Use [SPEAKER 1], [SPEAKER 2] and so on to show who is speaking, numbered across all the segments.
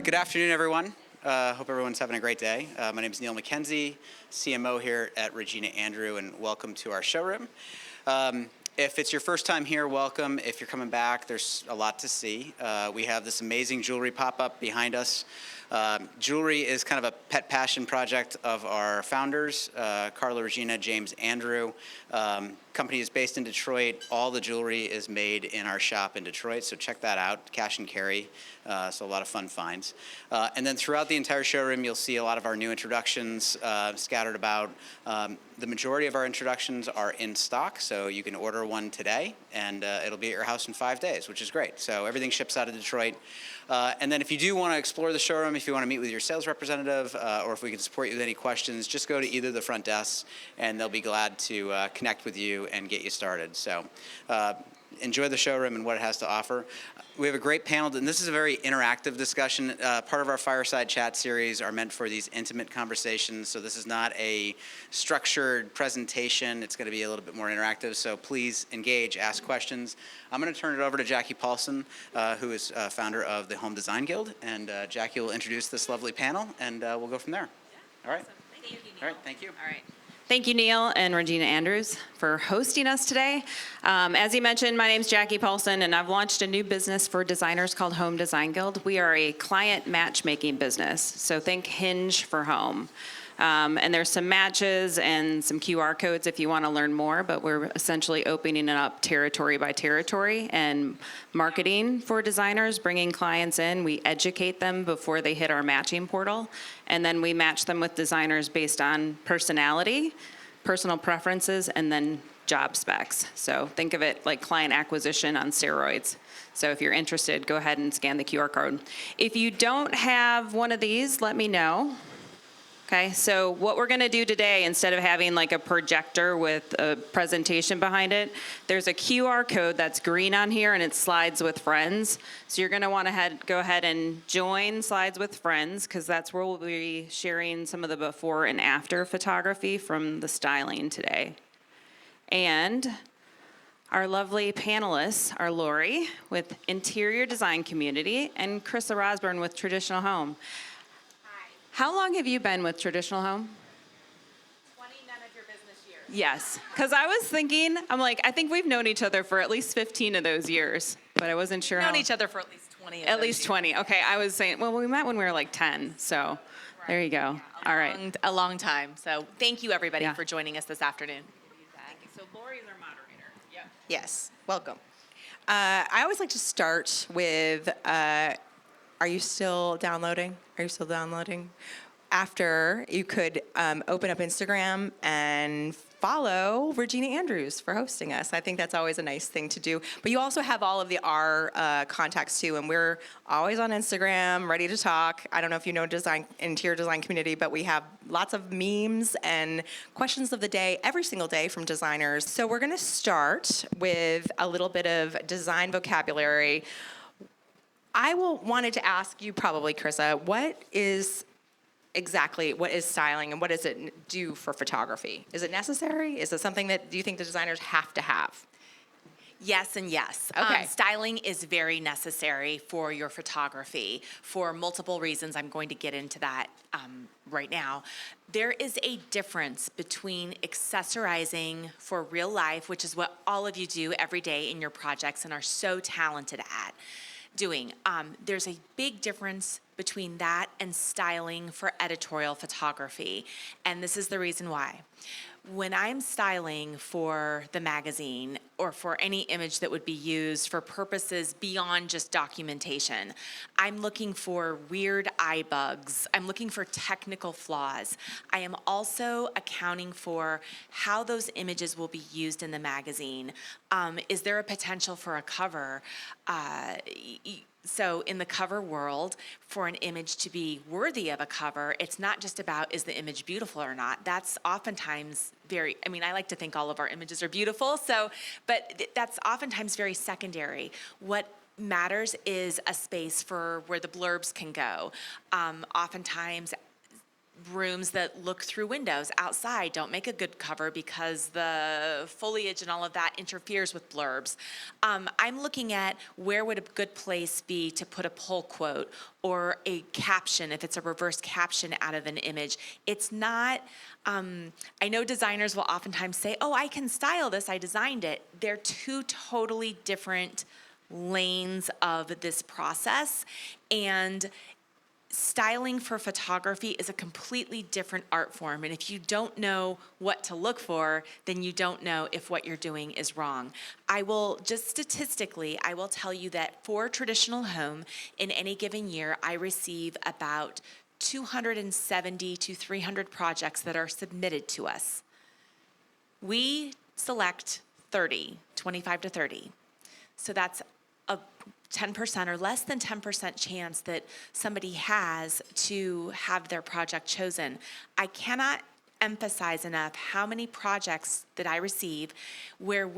[SPEAKER 1] Good afternoon, everyone. Hope everyone's having a great day. My name is Neil McKenzie, CMO here at Regina Andrew, and welcome to our showroom. If it's your first time here, welcome. If you're coming back, there's a lot to see. We have this amazing jewelry pop-up behind us. Jewelry is kind of a pet passion project of our founders, Carla, Regina, James, Andrew. Company is based in Detroit. All the jewelry is made in our shop in Detroit, so check that out, cash and carry. So a lot of fun finds. And then throughout the entire showroom, you'll see a lot of our new introductions scattered about. The majority of our introductions are in stock, so you can order one today, and it'll be at your house in 5 days, which is great. So everything ships out of Detroit. And then if you do want to explore the showroom, if you want to meet with your sales representative, or if we can support you with any questions, just go to either of the front desks, and they'll be glad to connect with you and get you started. So enjoy the showroom and what it has to offer. We have a great panel, and this is a very interactive discussion. Part of our Fireside chat series are meant for these intimate conversations, so this is not a structured presentation. It's going to be a little bit more interactive, so please engage, ask questions. I'm going to turn it over to Jackie Paulson, who is founder of the Home Design Guild, and Jackie will introduce this lovely panel, and we'll go from there.
[SPEAKER 2] Yeah,
[SPEAKER 1] all right.
[SPEAKER 2] Awesome. Thank you, Neil.
[SPEAKER 1] All right, thank you.
[SPEAKER 2] All right. Thank you, Neil and Regina Andrews, for hosting us today. As you mentioned, my name is Jackie Paulson, and I've launched a new business for designers called Home Design Guild. We are a client matchmaking business, so think Hinge for home. And there's some matches and some QR codes if you want to learn more, but we're essentially opening it up territory by territory and marketing for designers, bringing clients in. We educate them before they hit our matching portal, and then we match them with designers based on personality, personal preferences, and then job specs. So think of it like client acquisition on steroids. So if you're interested, go ahead and scan the QR code. If you don't have one of these, let me know. Okay, so what we're going to do today, instead of having like a projector with a presentation behind it, there's a QR code that's green on here, and it slides with friends. So you're going to want to go ahead and join Slides with Friends, because that's where we'll be sharing some of the before and after photography from the styling today. And our lovely panelists are Laurie with Interior Design Community and Krissa Rossbund with Traditional Home. How long have you been with Traditional Home?
[SPEAKER 3] 20 none of your business years.
[SPEAKER 2] Yes, because I was thinking, I'm like, I think we've known each other for at least 15 of those years, but I wasn't sure
[SPEAKER 3] We've known each other for at least 20 of
[SPEAKER 2] At
[SPEAKER 3] those
[SPEAKER 2] least 20.
[SPEAKER 3] years.
[SPEAKER 2] Okay, I was saying, well, we met when we were like 10, so
[SPEAKER 3] Right.
[SPEAKER 2] there you go.
[SPEAKER 3] Yeah,
[SPEAKER 2] All right.
[SPEAKER 3] A long time. So thank you, everybody,
[SPEAKER 2] Yeah.
[SPEAKER 3] for joining us this afternoon.
[SPEAKER 2] Thank you. So Laurie's our moderator. Yep.
[SPEAKER 4] Yes, welcome. I always like to start with, are you still downloading? Are you still downloading? After, you could open up Instagram and follow Regina Andrews for hosting us. I think that's always a nice thing to do. But you also have all of our contacts too, and we're always on Instagram, ready to talk. I don't know if you know interior design community, but we have lots of memes and questions of the day every single day from designers. So we're going to start with a little bit of design vocabulary. I wanted to ask you probably, Krissa, what is styling and what does it do for photography? Is it necessary? Is it something that do you think the designers have to have?
[SPEAKER 3] Yes and yes.
[SPEAKER 4] Okay.
[SPEAKER 3] Styling is very necessary for your photography for multiple reasons. I'm going to get into that right now. There is a difference between accessorizing for real life, which is what all of you do every day in your projects and are so talented at doing. There's a big difference between that and styling for editorial photography. And this is the reason why. When I'm styling for the magazine or for any image that would be used for purposes beyond just documentation, I'm looking for weird eye bugs. I'm looking for technical flaws. I am also accounting for how those images will be used in the magazine. Is there a potential for a cover? So in the cover world, for an image to be worthy of a cover, it's not just about is the image beautiful or not. That's oftentimes I like to think all of our images are beautiful, but that's oftentimes very secondary. What matters is a space for where the blurbs can go. Oftentimes, rooms that look through windows outside don't make a good cover because the foliage and all of that interferes with blurbs. I'm looking at where would a good place be to put a pull quote or a caption if it's a reverse caption out of an image. It's not, I know designers will oftentimes say, oh, I can style this, I designed it. They're two totally different lanes of this process, and styling for photography is a completely different art form. And if you don't know what to look for, then you don't know if what you're doing is wrong. I will just statistically, I will tell you that for a traditional home in any given year, I receive about 270 to 300 projects that are submitted to us. We select 30, 25 to 30. So that's a 10% or less than 10% chance that somebody has to have their project chosen. I cannot emphasize enough how many projects that I receive where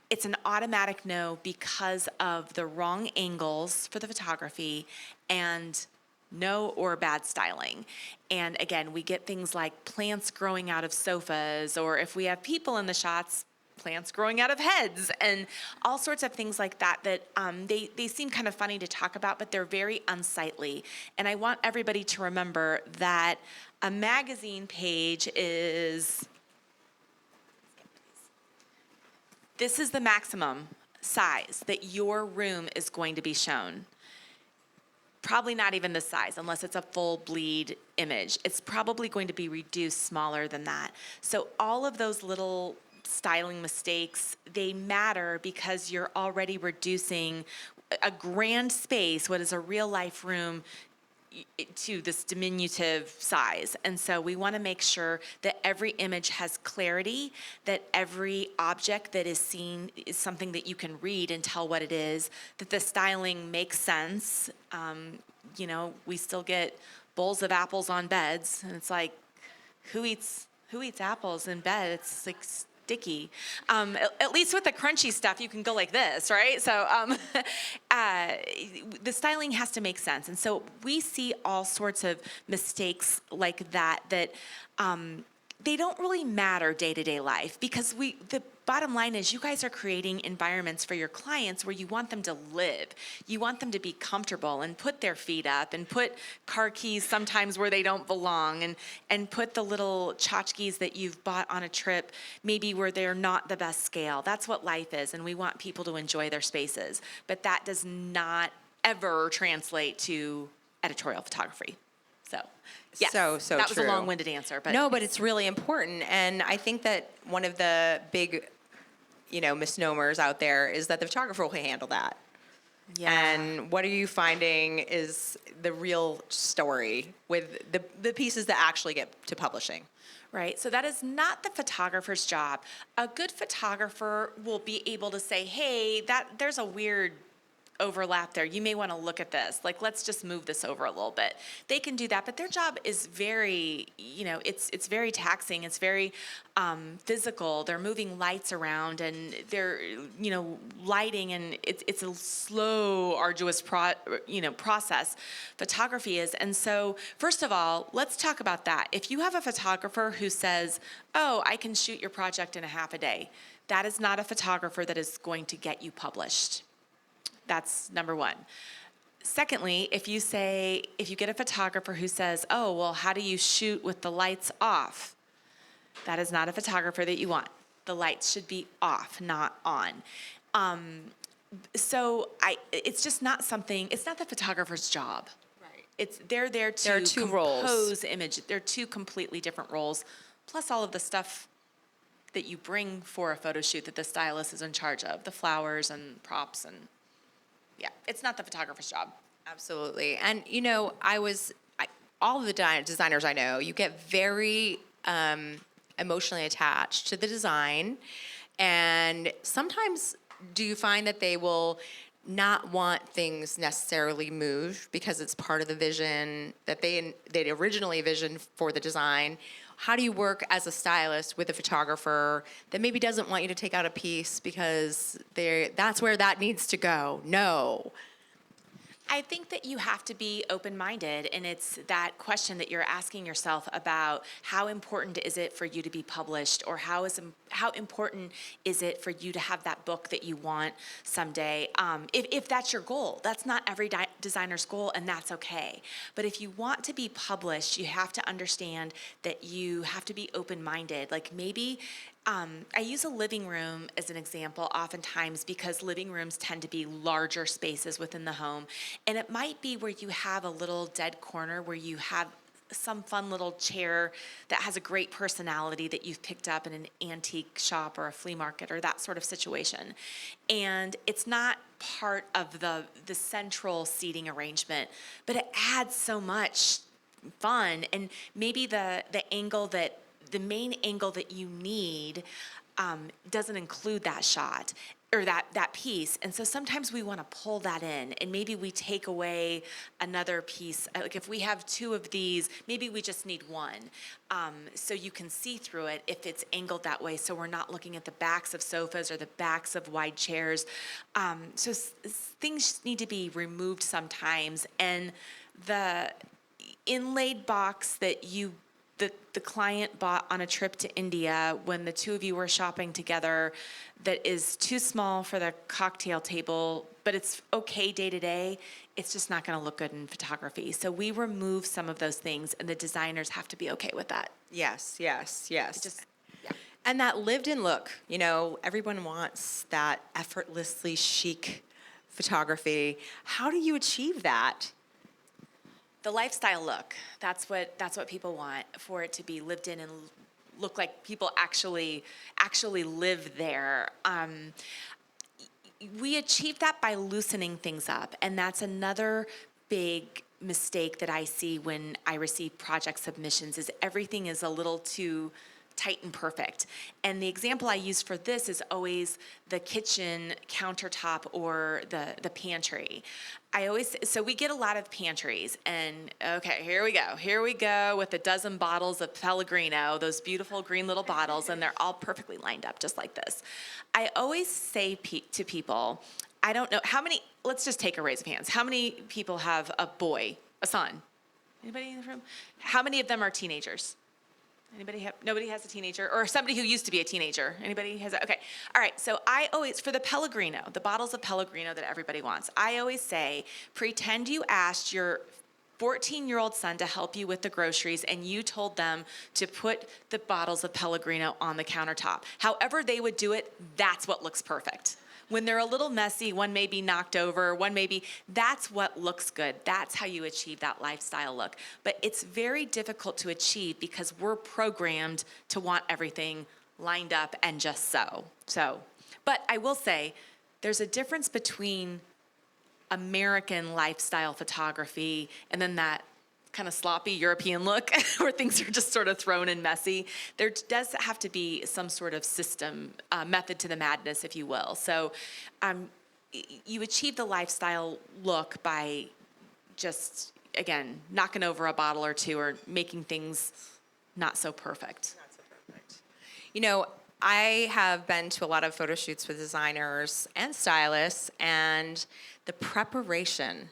[SPEAKER 3] it's an automatic no because of the wrong angles for the photography and no or bad styling. And again, we get things like plants growing out of sofas, or if we have people in the shots, plants growing out of heads, and all sorts of things like that they seem kind of funny to talk about, but they're very unsightly. And I want everybody to remember that a magazine page this is the maximum size that your room is going to be shown. Probably not even the size, unless it's a full bleed image. It's probably going to be reduced smaller than that. So all of those little styling mistakes, they matter because you're already reducing a grand space, what is a real life room, to this diminutive size. And so we want to make sure that every image has clarity, that every object that is seen is something that you can read and tell what it is, that the styling makes sense. We still get bowls of apples on beds, and it's like, who eats apples in bed? It's like sticky. At least with the crunchy stuff, you can go like this, right? So the styling has to make sense. And so we see all sorts of mistakes like that they don't really matter day-to-day life, because the bottom line is you guys are creating environments for your clients where you want them to live. You want them to be comfortable and put their feet up and put car keys sometimes where they don't belong, and put the little tchotchkes that you've bought on a trip maybe where they're not the best scale. That's what life is, and we want people to enjoy their spaces. But that does not ever translate to editorial photography. So, yes,
[SPEAKER 4] So
[SPEAKER 3] that was
[SPEAKER 4] true.
[SPEAKER 3] a long-winded answer. But
[SPEAKER 4] No, but it's really important. And I think that one of the big, misnomers out there is that the photographer will handle that.
[SPEAKER 3] yeah.
[SPEAKER 4] And what are you finding is the real story with the pieces that actually get to publishing?
[SPEAKER 3] Right, so that is not the photographer's job. A good photographer will be able to say, hey, there's a weird overlap there. You may want to look at this. Like, let's just move this over a little bit. They can do that, but their job is very, it's very taxing. It's very physical. They're moving lights around, and they're, lighting, and it's a slow, arduous process. Photography is. And so, first of all, let's talk about that. If you have a photographer who says, oh, I can shoot your project in a half a day, that is not a photographer that is going to get you published. That's number one. Secondly, if you get a photographer who says, oh, well, how do you shoot with the lights off? That is not a photographer that you want. The lights should be off, not on. It's just not something, it's not the photographer's job. Right. They're there to
[SPEAKER 4] There are two roles.
[SPEAKER 3] compose image. They're two completely different roles, plus all of the stuff that you bring for a photo shoot that the stylist is in charge of, the flowers and props, and yeah, it's not the photographer's job.
[SPEAKER 4] Absolutely. And, all of the designers I know, you get very emotionally attached to the design. And sometimes do you find that they will not want things necessarily moved because it's part of the vision that they'd originally envisioned for the design? How do you work as a stylist with a photographer that maybe doesn't want you to take out a piece because that's where that needs to go? No.
[SPEAKER 3] I think that you have to be open-minded, and it's that question that you're asking yourself about how important is it for you to be published, or how important is it for you to have that book that you want someday. If that's your goal, that's not every designer's goal, and that's okay. But if you want to be published, you have to understand that you have to be open-minded. Like maybe I use a living room as an example oftentimes because living rooms tend to be larger spaces within the home. And it might be where you have a little dead corner where you have some fun little chair that has a great personality that you've picked up in an antique shop or a flea market or that sort of situation. And it's not part of the central seating arrangement, but it adds so much fun. And maybe the main angle that you need doesn't include that shot or that piece. And so sometimes we want to pull that in, and maybe we take away another piece. Like if we have two of these, maybe we just need one. So you can see through it if it's angled that way, so we're not looking at the backs of sofas or the backs of wide chairs. Things need to be removed sometimes. And the inlaid box that the client bought on a trip to India when the two of you were shopping together that is too small for the cocktail table, but it's okay day to day, it's just not going to look good in photography. So we remove some of those things, and the designers have to be okay with that.
[SPEAKER 4] Yes, yes, yes.
[SPEAKER 3] Yeah.
[SPEAKER 4] And that lived-in look, everyone wants that effortlessly chic photography. How do you achieve that?
[SPEAKER 3] The lifestyle look, that's what people want, for it to be lived in and look like people actually live there. We achieve that by loosening things up, and that's another big mistake that I see when I receive project submissions is everything is a little too tight and perfect. And the example I use for this is always the kitchen countertop or the pantry. So we get a lot of pantries, and okay, here we go with a dozen bottles of Pellegrino, those beautiful green little bottles, and they're all perfectly lined up just like this. I always say to people, I don't know, let's just take a raise of hands. How many people have a son? Anybody in the room? How many of them are teenagers? Nobody has a teenager, or somebody who used to be a teenager. Anybody has okay. All right, so I always, for the Pellegrino, the bottles of Pellegrino that everybody wants, I always say, pretend you asked your 14-year-old son to help you with the groceries, and you told them to put the bottles of Pellegrino on the countertop. However they would do it, that's what looks perfect. When they're a little messy, one may be knocked over, that's what looks good. That's how you achieve that lifestyle look. But it's very difficult to achieve because we're programmed to want everything lined up and just so. But I will say, there's a difference between American lifestyle photography and then that kind of sloppy European look where things are just sort of thrown and messy. There does have to be some sort of system, method to the madness, if you will. So you achieve the lifestyle look by just, again, knocking over a bottle or two or making things not so perfect.
[SPEAKER 4] I have been to a lot of photo shoots with designers and stylists, and the preparation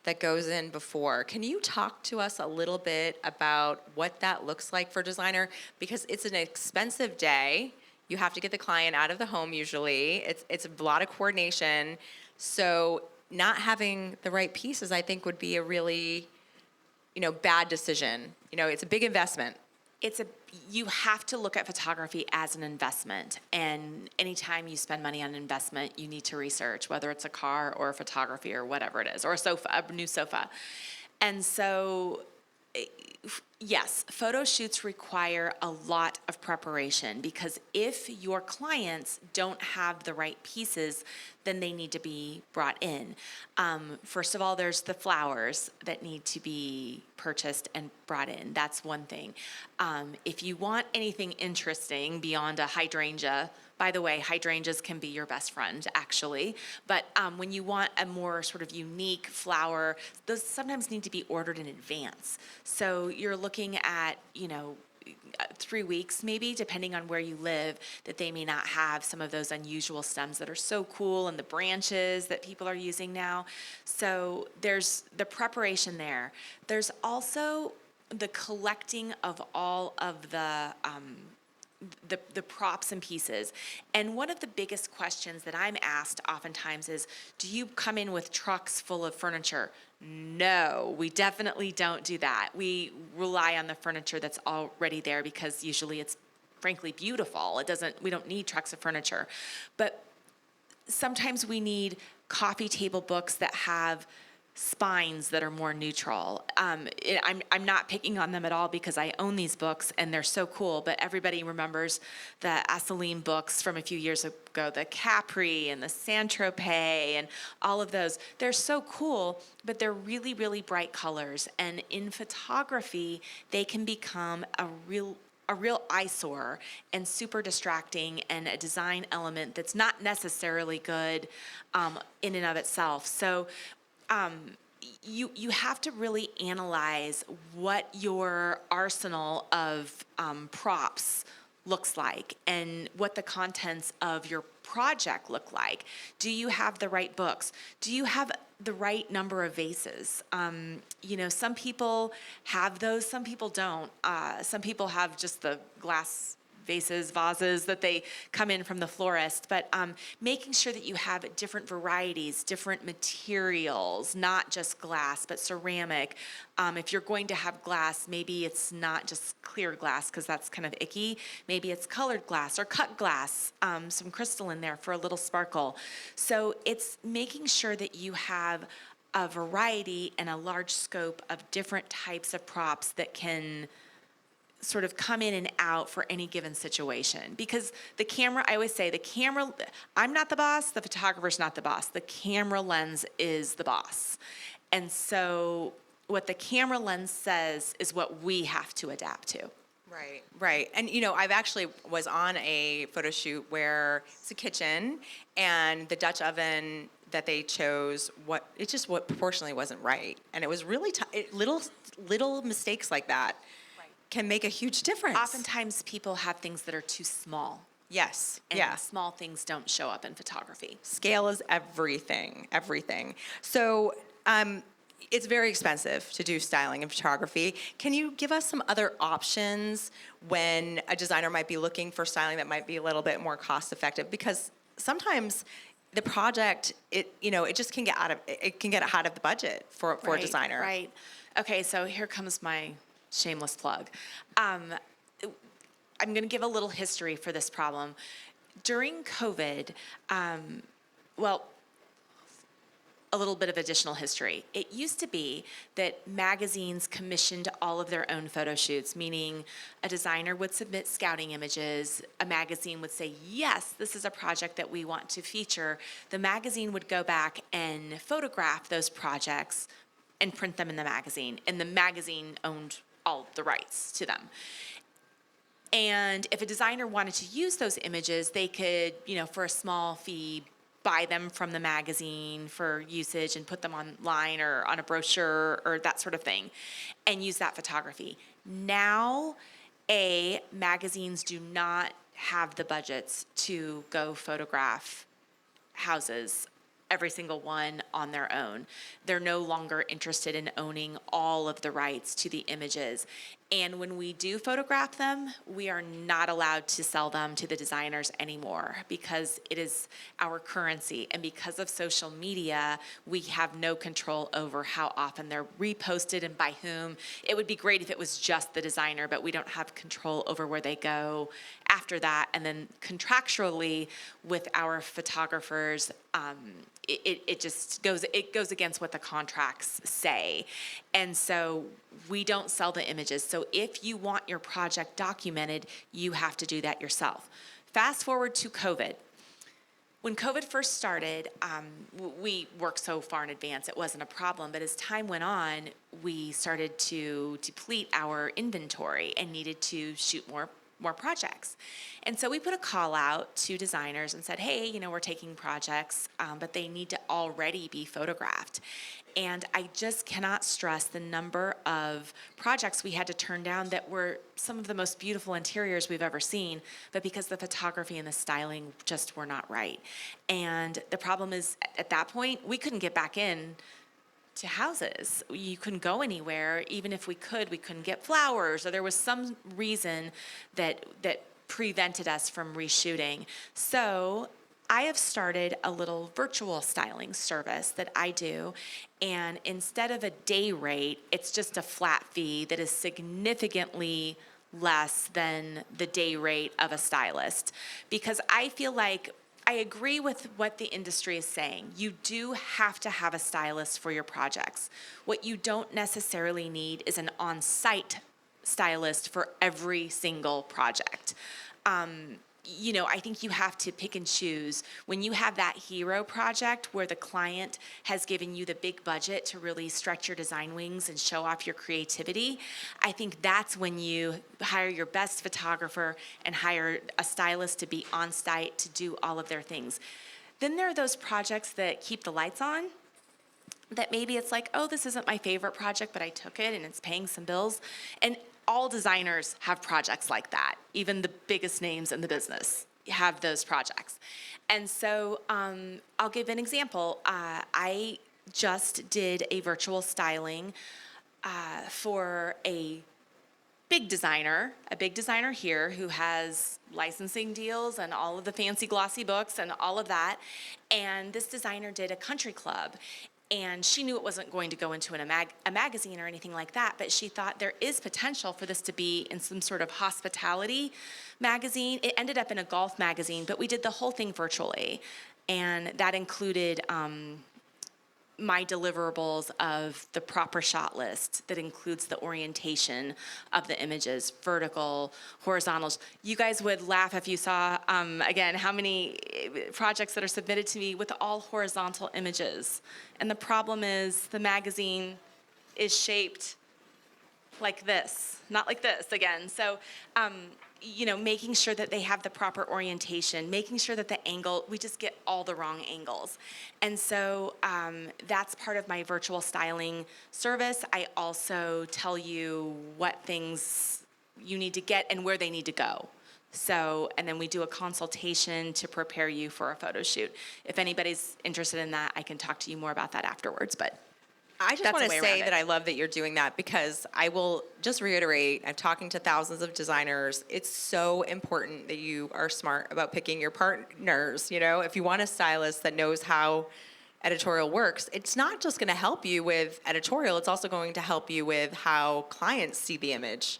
[SPEAKER 4] that goes in before. Can you talk to us a little bit about what that looks like for a designer? Because it's an expensive day. You have to get the client out of the home usually. It's a lot of coordination. So not having the right pieces, I think, would be a really, bad decision. It's a big investment.
[SPEAKER 3] You have to look at photography as an investment, and anytime you spend money on an investment, you need to research whether it's a car or photography or whatever it is, or a new sofa. And so, yes, photo shoots require a lot of preparation because if your clients don't have the right pieces, then they need to be brought in. First of all, there's the flowers that need to be purchased and brought in. That's one thing. If you want anything interesting beyond a hydrangea, by the way, hydrangeas can be your best friend, actually. But when you want a more sort of unique flower, those sometimes need to be ordered in advance. So you're looking at, 3 weeks maybe, depending on where you live, that they may not have some of those unusual stems that are so cool and the branches that people are using now. So there's the preparation there. There's also the collecting of all of the props and pieces. And one of the biggest questions that I'm asked oftentimes is, do you come in with trucks full of furniture? No, we definitely don't do that. We rely on the furniture that's already there because usually it's frankly beautiful. We don't need trucks of furniture. But sometimes we need coffee table books that have spines that are more neutral. I'm not picking on them at all because I own these books and they're so cool, but everybody remembers the Aceline books from a few years ago, the Capri and the Saint-Tropez and all of those. They're so cool, but they're really, really bright colors. And in photography, they can become a real eyesore and super distracting and a design element that's not necessarily good in and of itself. So you have to really analyze what your arsenal of props looks like and what the contents of your project look like. Do you have the right books? Do you have the right number of vases? Some people have those, some people don't. Some people have just the glass vases that they come in from the florist, but making sure that you have different varieties, different materials, not just glass, but ceramic. If you're going to have glass, maybe it's not just clear glass because that's kind of icky. Maybe it's colored glass or cut glass, some crystal in there for a little sparkle. So it's making sure that you have a variety and a large scope of different types of props that can sort of come in and out for any given situation. Because the camera, I always say, I'm not the boss, the photographer's not the boss. The camera lens is the boss. And so what the camera lens says is what we have to adapt to.
[SPEAKER 4] Right. And, I've actually was on a photo shoot where it's a kitchen and the Dutch oven that they chose, what proportionally wasn't right. And it was really little mistakes like that can make a huge difference.
[SPEAKER 3] Oftentimes people have things that are too small.
[SPEAKER 4] Yes.
[SPEAKER 3] And small things don't show up in photography.
[SPEAKER 4] Scale is everything. So it's very expensive to do styling and photography. Can you give us some other options when a designer might be looking for styling that might be a little bit more cost effective? Because sometimes the project, it just can get out of the budget for a designer.
[SPEAKER 3] Right. Okay, so here comes my shameless plug. I'm going to give a little history for this problem. During COVID, a little bit of additional history. It used to be that magazines commissioned all of their own photo shoots, meaning a designer would submit scouting images, a magazine would say, yes, this is a project that we want to feature. The magazine would go back and photograph those projects and print them in the magazine, and the magazine owned all the rights to them. And if a designer wanted to use those images, they could, for a small fee, buy them from the magazine for usage and put them online or on a brochure or that sort of thing and use that photography. Now, magazines do not have the budgets to go photograph houses, every single one on their own. They're no longer interested in owning all of the rights to the images. And when we do photograph them, we are not allowed to sell them to the designers anymore because it is our currency. And because of social media, we have no control over how often they're reposted and by whom. It would be great if it was just the designer, but we don't have control over where they go after that. And then contractually with our photographers, it just goes against what the contracts say. And so we don't sell the images. So if you want your project documented, you have to do that yourself. Fast forward to COVID. When COVID first started, we worked so far in advance, it wasn't a problem. But as time went on, we started to deplete our inventory and needed to shoot more more projects. And so we put a call out to designers and said, hey, we're taking projects, but they need to already be photographed. And I just cannot stress the number of projects we had to turn down that were some of the most beautiful interiors we've ever seen, but because the photography and the styling just were not right. And the problem is, at that point, we couldn't get back in to houses. You couldn't go anywhere. Even if we couldn't get flowers, or there was some reason that prevented us from reshooting. So I have started a little virtual styling service that I do, and instead of a day rate, it's just a flat fee that is significantly less than the day rate of a stylist, because I feel like I agree with what the industry is saying. You do have to have a stylist for your projects. What you don't necessarily need is an on-site stylist for every single project. I think you have to pick and choose. When you have that hero project where the client has given you the big budget to really stretch your design wings and show off your creativity, I think that's when you hire your best photographer and hire a stylist to be on site to do all of their things. Then there are those projects that keep the lights on, that maybe it's like, oh, this isn't my favorite project, but I took it and it's paying some bills. And all designers have projects like that. Even the biggest names in the business have those projects. And so I'll give an example. I just did a virtual styling for a big designer here who has licensing deals and all of the fancy glossy books and all of that. And this designer did a country club. And she knew it wasn't going to go into a magazine or anything like that, but she thought there is potential for this to be in some sort of hospitality magazine. It ended up in a golf magazine, but we did the whole thing virtually. And that included my deliverables of the proper shot list that includes the orientation of the images, vertical, horizontals. You guys would laugh if you saw, again, how many projects that are submitted to me with all horizontal images. And the problem is the magazine is shaped like this, not like this again. So, making sure that they have the proper orientation, making sure that the angle, we just get all the wrong angles. And so that's part of my virtual styling service. I also tell you what things you need to get and where they need to go. So, and then we do a consultation to prepare you for a photo shoot. If anybody's interested in that, I can talk to you more about that afterwards, but
[SPEAKER 4] I just want to say that I love that you're doing that, because I will just reiterate, I'm talking to thousands of designers. It's so important that you are smart about picking your partners. If you want a stylist that knows how editorial works, it's not just going to help you with editorial, it's also going to help you with how clients see the image.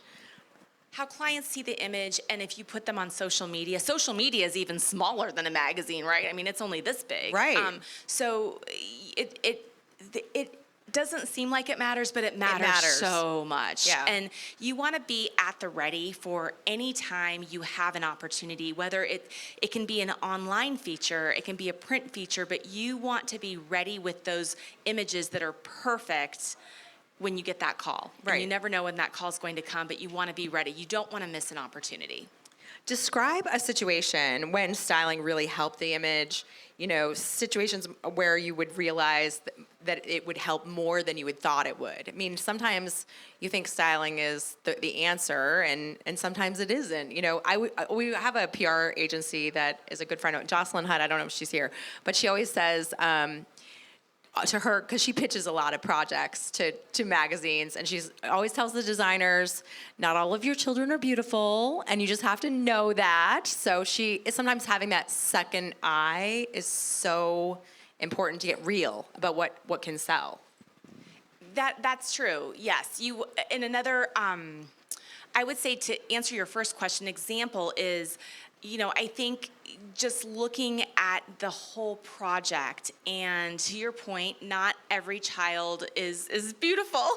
[SPEAKER 3] How clients see the image, and if you put them on social media is even smaller than a magazine, right? I mean, it's only this big.
[SPEAKER 4] Right.
[SPEAKER 3] So it doesn't seem like it matters, but it matters so much.
[SPEAKER 4] Yeah.
[SPEAKER 3] And you want to be at the ready for any time you have an opportunity, whether it can be an online feature, it can be a print feature, but you want to be ready with those images that are perfect when you get that call.
[SPEAKER 4] Right.
[SPEAKER 3] And you never know when that call is going to come, but you want to be ready. You don't want to miss an opportunity.
[SPEAKER 4] Describe a situation when styling really helped the image, situations where you would realize that it would help more than you had thought it would. I mean, sometimes you think styling is the answer, and sometimes it isn't. We have a PR agency that is a good friend of Jocelyn Hutt. I don't know if she's here, but she always says, to her, because she pitches a lot of projects to magazines, and she's always tells the designers, not all of your children are beautiful, and you just have to know that. So sometimes having that second eye is so important to get real about what can sell.
[SPEAKER 3] That's true. Yes. In another, I would say, to answer your first question, example is, I think just looking at the whole project, and to your point, not every child is beautiful.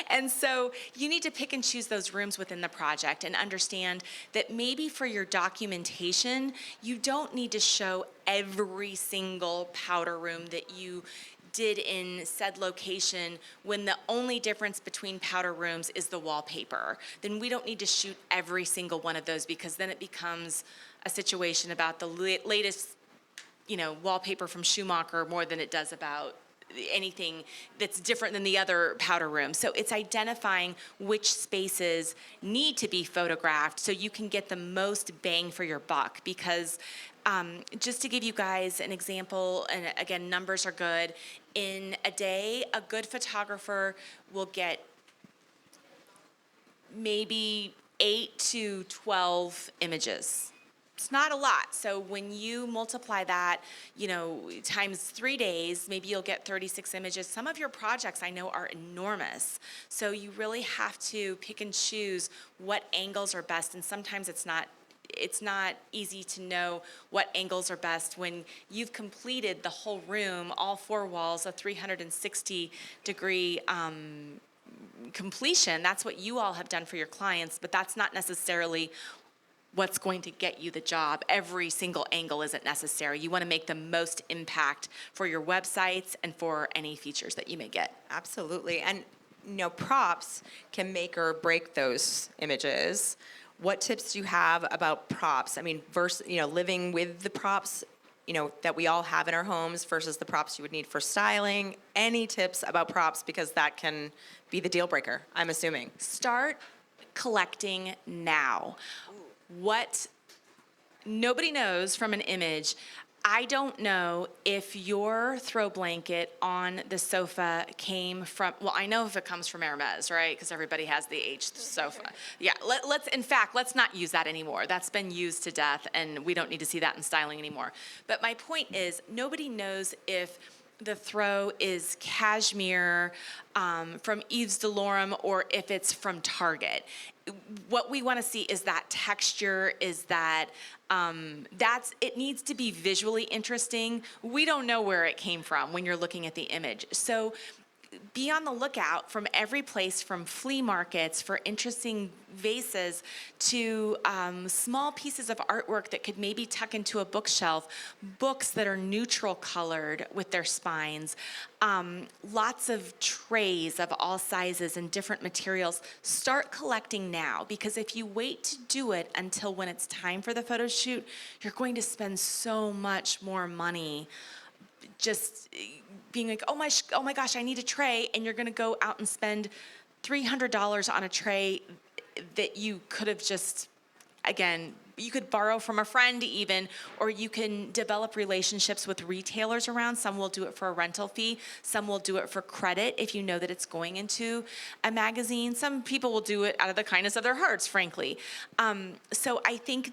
[SPEAKER 3] And so you need to pick and choose those rooms within the project and understand that maybe for your documentation, you don't need to show every single powder room that you did in said location when the only difference between powder rooms is the wallpaper. Then we don't need to shoot every single one of those, because then it becomes a situation about the latest, wallpaper from Schumacher more than it does about anything that's different than the other powder room. So it's identifying which spaces need to be photographed so you can get the most bang for your buck. Because just to give you guys an example, and again, numbers are good, in a day, a good photographer will get maybe 8 to 12 images. It's not a lot. So when you multiply that, times 3 days, maybe you'll get 36 images. Some of your projects I know are enormous. So you really have to pick and choose what angles are best. And sometimes it's not easy to know what angles are best when you've completed the whole room, all 4 walls, a 360-degree completion. That's what you all have done for your clients, but that's not necessarily what's going to get you the job. Every single angle isn't necessary. You want to make the most impact for your websites and for any features that you may get.
[SPEAKER 4] Absolutely. And, props can make or break those images. What tips do you have about props? I mean, living with the props, that we all have in our homes versus the props you would need for styling. Any tips about props? Because that can be the deal breaker, I'm assuming.
[SPEAKER 3] Start collecting now. What nobody knows from an image, I don't know if your throw blanket on the sofa came from, well, I know if it comes from Hermes, right? Because everybody has the H sofa. Yeah, let's not use that anymore. That's been used to death, and we don't need to see that in styling anymore. But my point is, nobody knows if the throw is cashmere from Yves Saint Laurent or if it's from Target. What we want to see is that texture, is that it needs to be visually interesting. We don't know where it came from when you're looking at the image. So be on the lookout from every place, from flea markets for interesting vases to small pieces of artwork that could maybe tuck into a bookshelf, books that are neutral colored with their spines, lots of trays of all sizes and different materials. Start collecting now, because if you wait to do it until when it's time for the photo shoot, you're going to spend so much more money just being like, oh my gosh, I need a tray, and you're going to go out and spend $300 on a tray that you could have just, again, you could borrow from a friend even, or you can develop relationships with retailers around. Some will do it for a rental fee. Some will do it for credit if you know that it's going into a magazine. Some people will do it out of the kindness of their hearts, frankly. So I think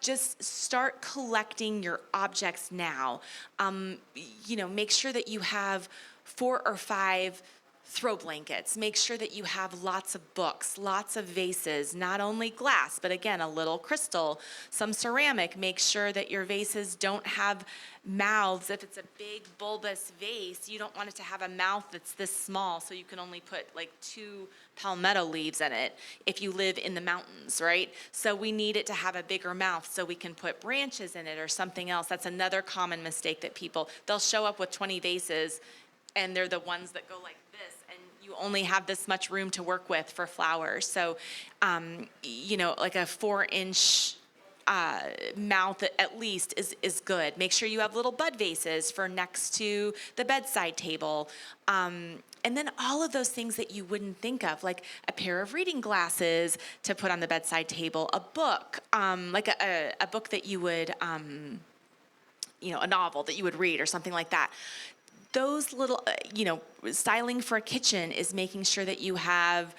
[SPEAKER 3] just start collecting your objects now. Make sure that you have 4 or 5 throw blankets. Make sure that you have lots of books, lots of vases, not only glass, but again, a little crystal, some ceramic. Make sure that your vases don't have mouths. If it's a big bulbous vase, you don't want it to have a mouth that's this small, so you can only put like 2 palmetto leaves in it if you live in the mountains, right? So we need it to have a bigger mouth so we can put branches in it or something else. That's another common mistake that they'll show up with 20 vases, and they're the ones that go like this, and you only have this much room to work with for flowers. So, like a 4-inch mouth at least is good. Make sure you have little bud vases for next to the bedside table. And then all of those things that you wouldn't think of, like a pair of reading glasses to put on the bedside table, a book, like a book that you would, a novel that you would read or something like that. Those little, styling for a kitchen is making sure that you have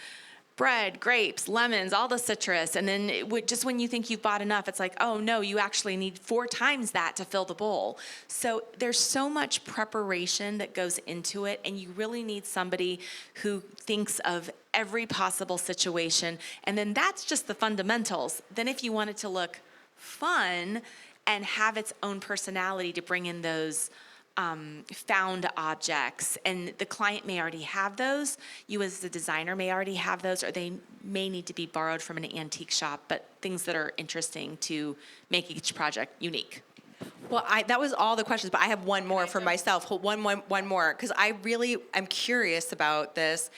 [SPEAKER 3] bread, grapes, lemons, all the citrus. And then just when you think you've bought enough, it's like, oh no, you actually need 4 times that to fill the bowl. So there's so much preparation that goes into it, and you really need somebody who thinks of every possible situation. And then that's just the fundamentals. Then if you want it to look fun and have its own personality to bring in those found objects, and the client may already have those, you as the designer may already have those, or they may need to be borrowed from an antique shop, but things that are interesting to make each project unique.
[SPEAKER 4] Well, that was all the questions, but I have one more for myself. One more, because I really am curious about this.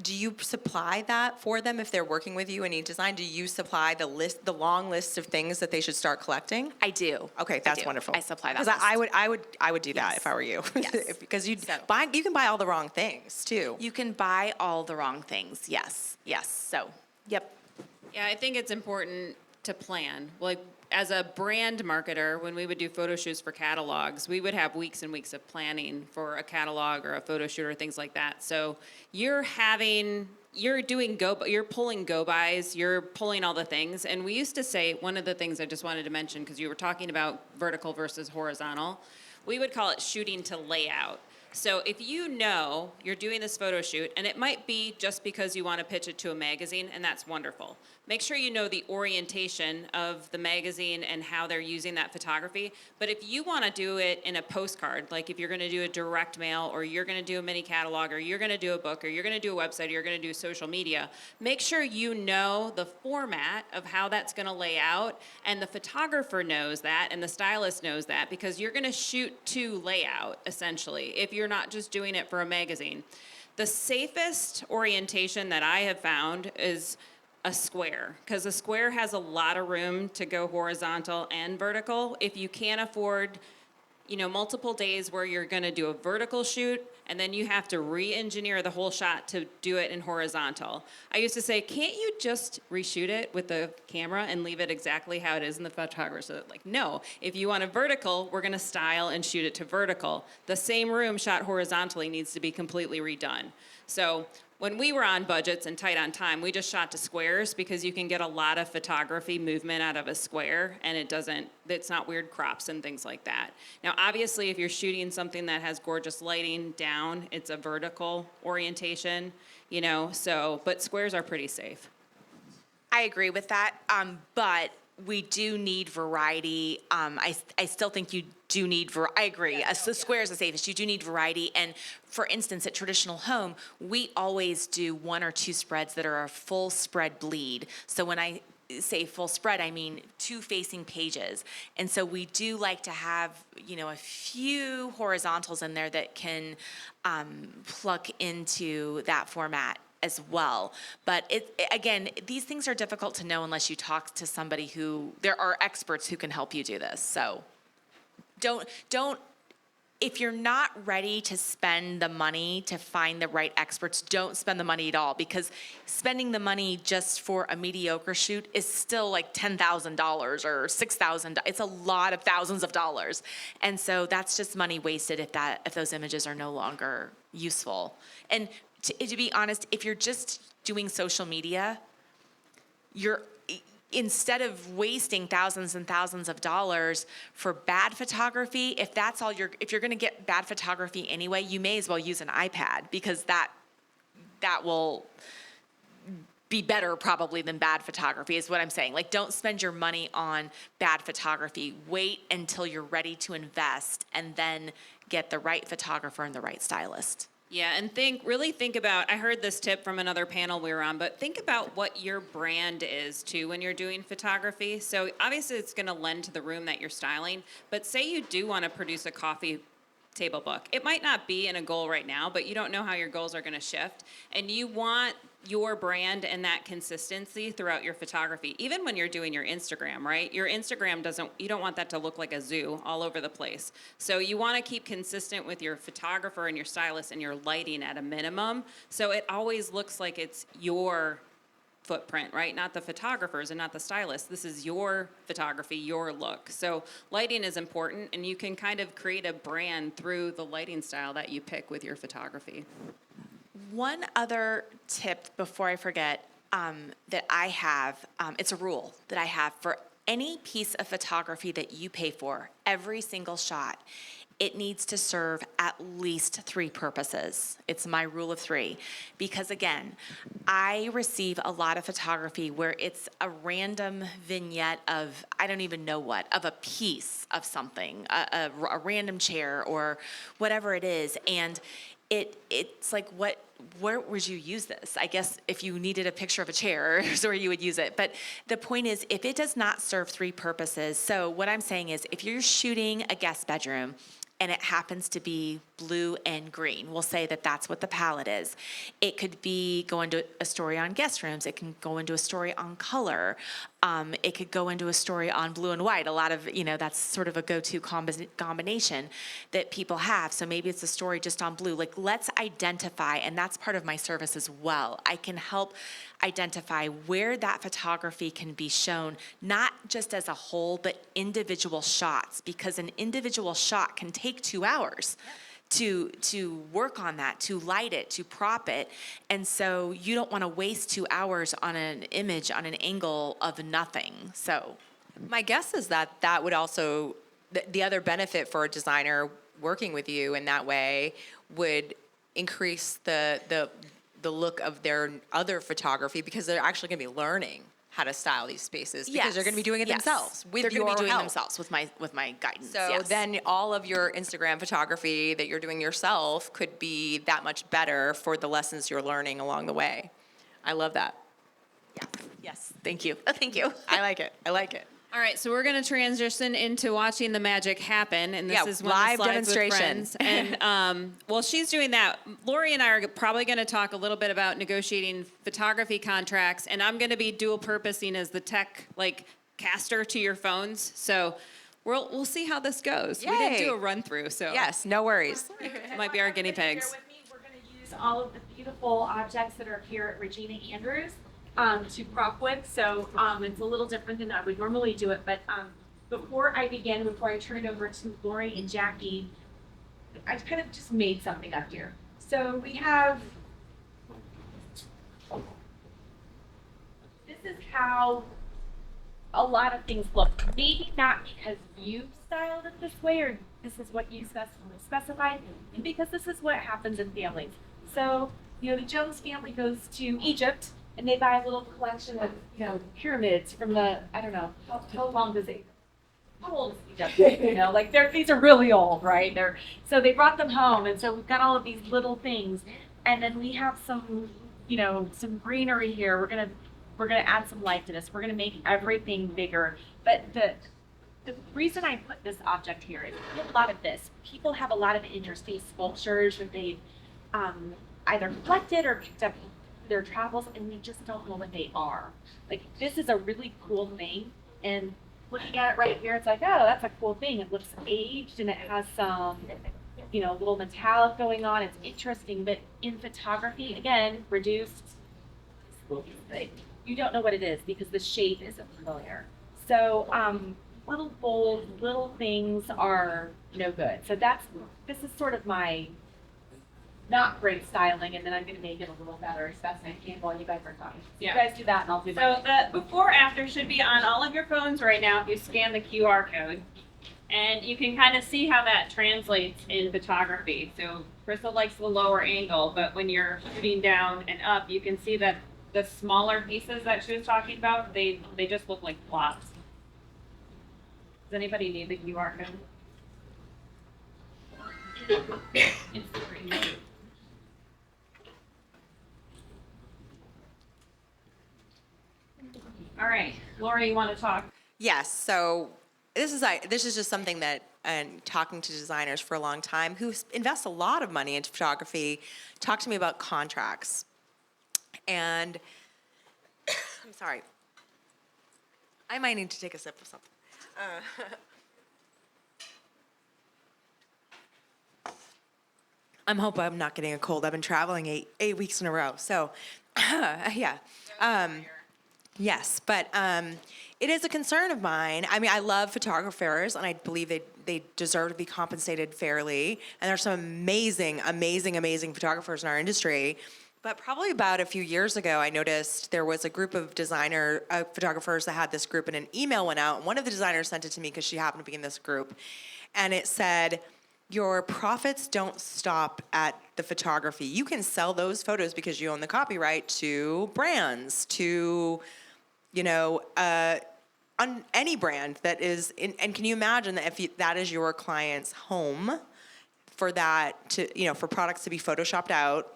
[SPEAKER 4] Do you supply that for them if they're working with you in e-design? Do you supply the long list of things that they should start collecting?
[SPEAKER 3] I do.
[SPEAKER 4] Okay, that's wonderful.
[SPEAKER 3] I supply that
[SPEAKER 4] because
[SPEAKER 3] list.
[SPEAKER 4] I would do that
[SPEAKER 3] Yes.
[SPEAKER 4] if I were you.
[SPEAKER 3] Yes.
[SPEAKER 4] Because you
[SPEAKER 3] So-
[SPEAKER 4] can buy all the wrong things too.
[SPEAKER 3] You can buy all the wrong things. Yes. So, yep.
[SPEAKER 2] Yeah, I think it's important to plan. Like, as a brand marketer, when we would do photo shoots for catalogs, we would have weeks and weeks of planning for a catalog or a photo shoot or things like that. So you're pulling go-bys, you're pulling all the things. And we used to say, one of the things I just wanted to mention, because you were talking about vertical versus horizontal, we would call it shooting to layout. So if you know you're doing this photo shoot, and it might be just because you want to pitch it to a magazine, and that's wonderful. Make sure you know the orientation of the magazine and how they're using that photography. But if you want to do it in a postcard, like if you're going to do a direct mail, or you're going to do a mini catalog, or you're going to do a book, or you're going to do a website, or you're going to do social media, make sure you know the format of how that's going to lay out, and the photographer knows that, and the stylist knows that, because you're going to shoot to layout, essentially, if you're not just doing it for a magazine. The safest orientation that I have found is a square, because a square has a lot of room to go horizontal and vertical. If you can't afford, multiple days where you're going to do a vertical shoot and then you have to re-engineer the whole shot to do it in horizontal. I used to say, can't you just reshoot it with the camera and leave it exactly how it is in the photographer? So like, no, if you want a vertical, we're going to style and shoot it to vertical. The same room shot horizontally needs to be completely redone. So when we were on budgets and tight on time, we just shot to squares, because you can get a lot of photography movement out of a square, and it's not weird crops and things like that. Now, obviously, if you're shooting something that has gorgeous lighting down, it's a vertical orientation, but squares are pretty safe.
[SPEAKER 3] I agree with that, but we do need variety. I still think you do need I agree. So square is the safest. You do need variety. And for instance, at Traditional Home, we always do 1 or 2 spreads that are a full spread bleed. So when I say full spread, I mean 2 facing pages. And so we do like to have, a few horizontals in there that can plug into that format as well. But again, these things are difficult to know unless you talk to somebody there are experts who can help you do this. So if you're not ready to spend the money to find the right experts, don't spend the money at all, because spending the money just for a mediocre shoot is still like $10,000 or $6,000. It's a lot of thousands of dollars. And so that's just money wasted if those images are no longer useful. And to be honest, if you're just doing social media, instead of wasting thousands and thousands of dollars for bad photography, if you're going to get bad photography anyway, you may as well use an iPad, because that will be better probably than bad photography, is what I'm saying. Like, don't spend your money on bad photography. Wait until you're ready to invest, and then get the right photographer and the right stylist.
[SPEAKER 2] Yeah, and really think about, I heard this tip from another panel we were on, but think about what your brand is too when you're doing photography. So obviously it's going to lend to the room that you're styling, but say you do want to produce a coffee table book. It might not be in a goal right now, but you don't know how your goals are going to shift, and you want your brand and that consistency throughout your photography, even when you're doing your Instagram, right? Your Instagram you don't want that to look like a zoo all over the place. So you want to keep consistent with your photographer and your stylist and your lighting at a minimum. So it always looks like it's your footprint, right? Not the photographers and not the stylist. This is your photography, your look. So lighting is important, and you can kind of create a brand through the lighting style that you pick with your photography.
[SPEAKER 3] One other tip before I forget that I have, it's a rule that I have for any piece of photography that you pay for, every single shot, it needs to serve at least 3 purposes. It's my rule of 3. Because again, I receive a lot of photography where it's a random vignette of, I don't even know what, of a piece of something, a random chair or whatever it is. And it's like, where would you use this? I guess if you needed a picture of a chair is where you would use it. But the point is, if it does not serve three purposes, so what I'm saying is if you're shooting a guest bedroom and it happens to be blue and green, we'll say that that's what the palette is. It could be go into a story on guest rooms. It can go into a story on color. It could go into a story on blue and white. A lot of, that's sort of a go-to combination that people have. So maybe it's a story just on blue. Like, let's identify, and that's part of my service as well. I can help identify where that photography can be shown, not just as a whole, but individual shots, because an individual shot can take 2 hours. To work on that, to light it, to prop it. And so you don't want to waste 2 hours on an image, on an angle of nothing. So
[SPEAKER 4] My guess is that would also, the other benefit for a designer working with you in that way would increase the look of their other photography, because they're actually going to be learning how to style these spaces, because they're going to be doing it themselves with
[SPEAKER 3] they're
[SPEAKER 4] your
[SPEAKER 3] going to be doing
[SPEAKER 4] help.
[SPEAKER 3] themselves with my guidance.
[SPEAKER 4] So then all of your Instagram photography that you're doing yourself could be that much better for the lessons you're learning along the way. I love that.
[SPEAKER 3] Yes, thank you. Thank you.
[SPEAKER 4] I like it. I like it.
[SPEAKER 2] All right, so we're going to transition into watching the magic happen, and this is one
[SPEAKER 4] live
[SPEAKER 2] of the slides
[SPEAKER 4] demonstration.
[SPEAKER 2] with friends. And while she's doing that, Laurie and I are probably going to talk a little bit about negotiating photography contracts, and I'm going to be dual purposing as the tech caster to your phones. So we'll see how this goes. We didn't
[SPEAKER 4] Yay.
[SPEAKER 2] do a run through, so
[SPEAKER 4] Yes, no worries.
[SPEAKER 2] it might be our guinea pigs.
[SPEAKER 5] Bear with me. We're going to use all of the beautiful objects that are here at Regina Andrews to prop with. So it's a little different than I would normally do it. But before I turn it over to Laurie and Jackie, I kind of just made something up here. So we have, this is how a lot of things look. Maybe not because you styled it this way or this is what you specified, and because this is what happens in families. So, the Jones family goes to Egypt and they buy a little collection of, pyramids from the, I don't know, how long does it, how old is Egypt? These are really old, right? So they brought them home, and so we've got all of these little things, and then we have some, some greenery here. We're gonna add some life to this. We're gonna make everything bigger. But the reason I put this object here is we have a lot of this. People have a lot of interspace sculptures that they've either collected or picked up their travels, and they just don't know what they are. Like, this is a really cool thing, and looking at it right here, it's like, oh, that's a cool thing. It looks aged and it has some, little metallic going on. It's interesting, but in photography, again, reduced, you don't know what it is because the shape isn't familiar. So little bowls, little things are no good. So this is sort of my not great styling, and then I'm going to make it a little better as best I can while you guys are talking. So you guys do that, and I'll do
[SPEAKER 6] So the before after should be on all of your phones right now if you scan the QR code. And you can kind of see how that translates in photography. So Krissa likes the lower angle, but when you're shooting down and up, you can see that the smaller pieces that she was talking about, they just look like blobs. Does anybody need the QR code? It's free. All right, Laurie, you want to talk?
[SPEAKER 4] Yes. So this is just something that, and talking to designers for a long time who invest a lot of money into photography, talk to me about contracts. And I'm sorry, I might need to take a sip of something. I'm hoping I'm not getting a cold. I've been traveling eight weeks in a row. So, yeah. Yes, but it is a concern of mine. I mean, I love photographers, and I believe they deserve to be compensated fairly. And there's some amazing, amazing, amazing photographers in our industry. But probably about a few years ago, I noticed there was a group of photographers that had this group, and an email went out. And one of the designers sent it to me because she happened to be in this group. And it said, your profits don't stop at the photography. You can sell those photos because you own the copyright to brands, to, on any brand that is, and can you imagine that if that is your client's home, for that to, for products to be photoshopped out,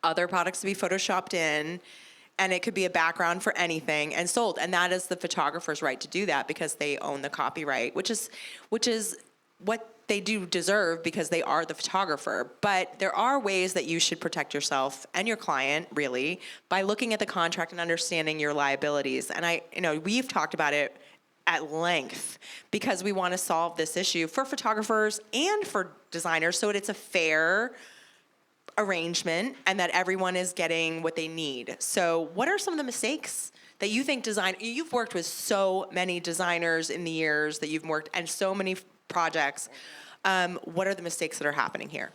[SPEAKER 4] other products to be photoshopped in, and it could be a background for anything and sold. And that is the photographer's right to do that because they own the copyright, which is what they do deserve because they are the photographer. But there are ways that you should protect yourself and your client, really, by looking at the contract and understanding your liabilities. And we've talked about it at length because we want to solve this issue for photographers and for designers so it's a fair arrangement and that everyone is getting what they need. So what are some of the mistakes that you think you've worked with so many designers in the years that you've worked and so many projects. What are the mistakes that are happening here?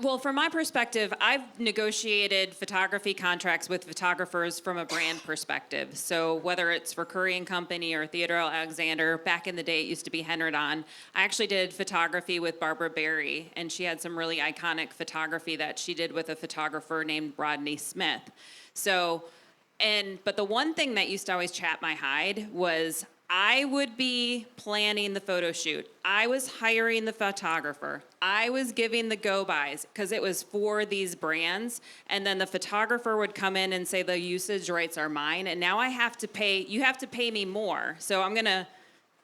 [SPEAKER 2] Well, from my perspective, I've negotiated photography contracts with photographers from a brand perspective. So whether it's for Curry and Company or Theodore Alexander, back in the day it used to be Henredon. I actually did photography with Barbara Barry, and she had some really iconic photography that she did with a photographer named Rodney Smith. But the one thing that used to always chap my hide was I would be planning the photo shoot. I was hiring the photographer. I was giving the go-bys because it was for these brands. And then the photographer would come in and say the usage rights are mine. And now you have to pay me more. So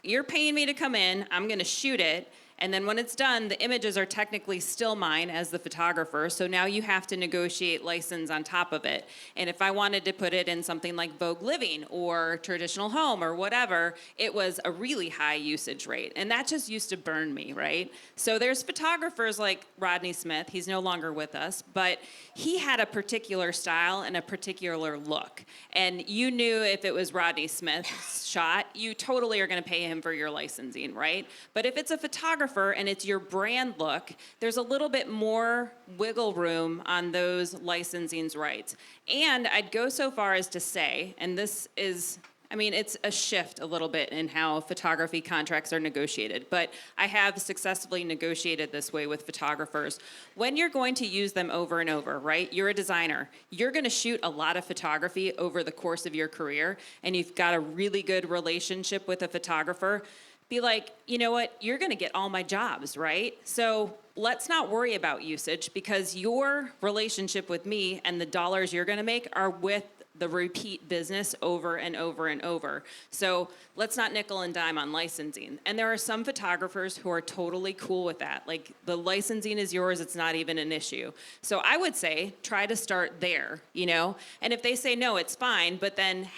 [SPEAKER 2] you're paying me to come in. I'm going to shoot it. And then when it's done, the images are technically still mine as the photographer. So now you have to negotiate license on top of it. And if I wanted to put it in something like Vogue Living or Traditional Home or whatever, it was a really high usage rate. And that just used to burn me, right? So there's photographers like Rodney Smith. He's no longer with us, but he had a particular style and a particular look. And you knew if it was Rodney Smith's shot, you totally are going to pay him for your licensing, right? But if it's a photographer and it's your brand look, there's a little bit more wiggle room on those licensing rights. And I'd go so far as to say, and this is, it's a shift a little bit in how photography contracts are negotiated, but I have successfully negotiated this way with photographers. When you're going to use them over and over, right? You're a designer. You're going to shoot a lot of photography over the course of your career, and you've got a really good relationship with a photographer. Be like, you know what, you're going to get all my jobs, right? So let's not worry about usage because your relationship with me and the dollars you're going to make are with the repeat business over and over and over. So let's not nickel and dime on licensing. And there are some photographers who are totally cool with that. Like the licensing is yours, it's not even an issue. So I would say try to start there, And if they say no, it's fine, but then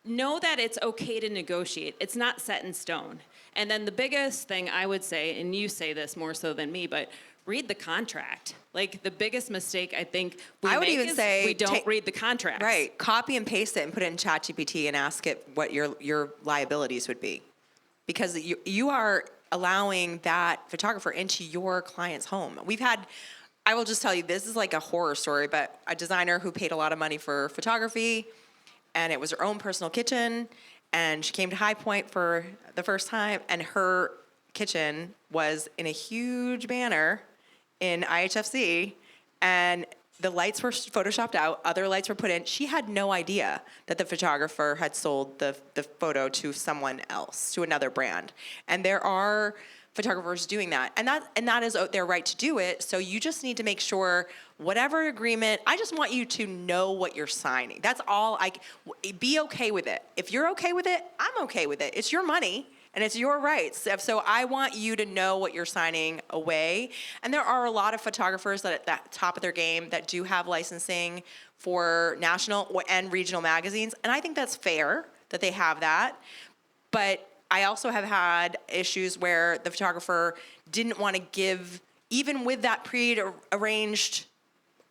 [SPEAKER 2] know that it's okay to negotiate. It's not set in stone. And then the biggest thing I would say, and you say this more so than me, but read the contract. Like the biggest mistake I think we don't read the contract.
[SPEAKER 4] Right. Copy and paste it and put it in ChatGPT and ask it what your liabilities would be. Because you are allowing that photographer into your client's home. I will just tell you, this is like a horror story, but a designer who paid a lot of money for photography, and it was her own personal kitchen, and she came to High Point for the first time, and her kitchen was in a huge banner in IHFC, and the lights were photoshopped out, other lights were put in. She had no idea that the photographer had sold the photo to someone else, to another brand. And there are photographers doing that. And that is their right to do it. So you just need to make sure whatever agreement, I just want you to know what you're signing. That's all. Be okay with it. If you're okay with it, I'm okay with it. It's your money and it's your rights. So I want you to know what you're signing away. And there are a lot of photographers that at the top of their game that do have licensing for national and regional magazines. And I think that's fair that they have that. But I also have had issues where the photographer didn't want to give, even with that pre-arranged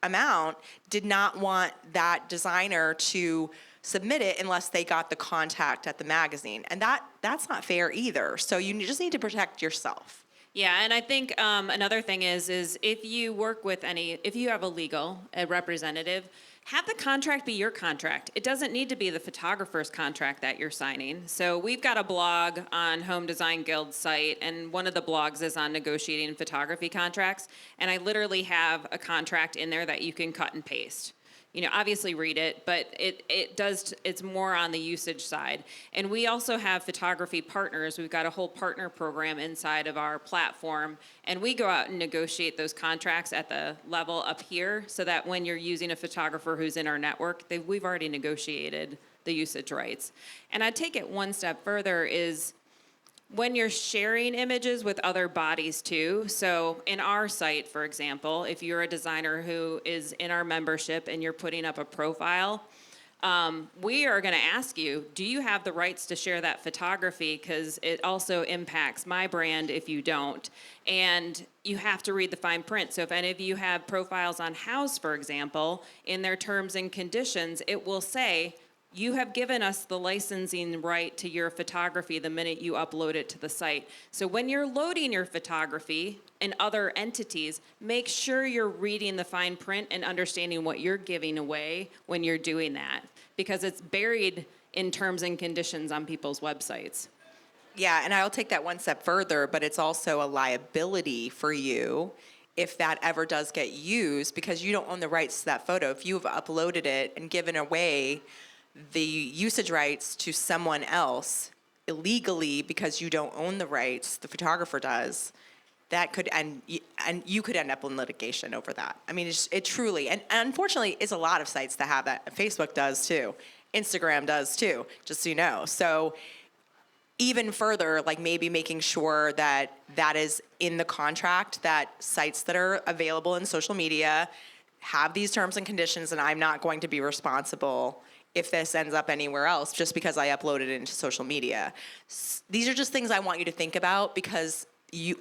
[SPEAKER 4] amount, did not want that designer to submit it unless they got the contact at the magazine. And that's not fair either. So you just need to protect yourself.
[SPEAKER 2] Yeah, and I think another thing is if you work with if you have a representative, have the contract be your contract. It doesn't need to be the photographer's contract that you're signing. So we've got a blog on Home Design Guild's site, and one of the blogs is on negotiating photography contracts. And I literally have a contract in there that you can cut and paste. obviously read it, but it's more on the usage side. And we also have photography partners. We've got a whole partner program inside of our platform, and we go out and negotiate those contracts at the level up here so that when you're using a photographer who's in our network, we've already negotiated the usage rights. And I'd take it one step further is when you're sharing images with other bodies too. So in our site, for example, if you're a designer who is in our membership and you're putting up a profile, we are going to ask you, do you have the rights to share that photography? Because it also impacts my brand if you don't. And you have to read the fine print. So if any of you have profiles on House, for example, in their terms and conditions, it will say, you have given us the licensing right to your photography the minute you upload it to the site. So when you're loading your photography and other entities, make sure you're reading the fine print and understanding what you're giving away when you're doing that, because it's buried in terms and conditions on people's websites.
[SPEAKER 4] Yeah, and I'll take that one step further, but it's also a liability for you if that ever does get used, because you don't own the rights to that photo. If you've uploaded it and given away the usage rights to someone else illegally because you don't own the rights, the photographer does, that could end, and you could end up in litigation over that. I mean, it truly, and unfortunately, it's a lot of sites that have that. Facebook does too. Instagram does too, just so you know. So even further, like maybe making sure that that is in the contract, that sites that are available in social media have these terms and conditions, and I'm not going to be responsible if this ends up anywhere else just because I uploaded it into social media. These are just things I want you to think about because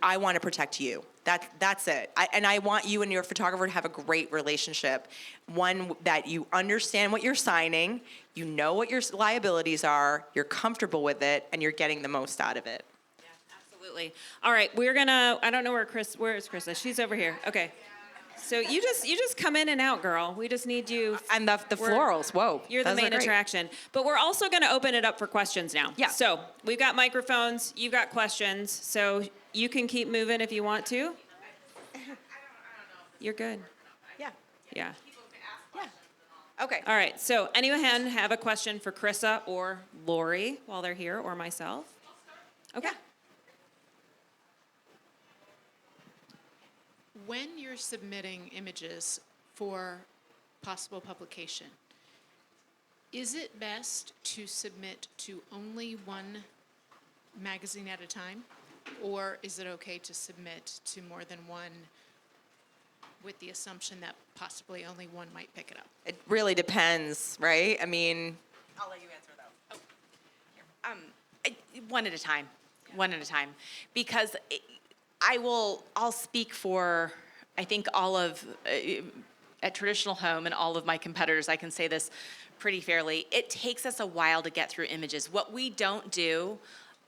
[SPEAKER 4] I want to protect you. That's it. And I want you and your photographer to have a great relationship, one that you understand what you're signing, you know what your liabilities are, you're comfortable with it, and you're getting the most out of it.
[SPEAKER 2] Yeah, absolutely. All right, I don't know where is Krissa? She's over here. Okay. So you just come in and out, girl. We just need you.
[SPEAKER 4] And the florals, whoa.
[SPEAKER 2] You're the main attraction. But we're also going to open it up for questions now.
[SPEAKER 4] Yeah.
[SPEAKER 2] So we've got microphones. You've got questions. So you can keep moving if you want to. You're good.
[SPEAKER 4] Yeah.
[SPEAKER 2] Yeah.
[SPEAKER 4] Yeah. Okay.
[SPEAKER 2] All right. So anyone have a question for Krissa or Laurie while they're here, or myself? Okay.
[SPEAKER 4] Yeah.
[SPEAKER 7] When you're submitting images for possible publication, is it best to submit to only one magazine at a time? Or is it okay to submit to more than one with the assumption that possibly only one might pick it up?
[SPEAKER 4] It really depends, right? I mean, I'll let you answer though.
[SPEAKER 3] One at a time. One at a time. Because I'll speak for, I think, all of, at Traditional Home and all of my competitors, I can say this pretty fairly. It takes us a while to get through images. What we don't do,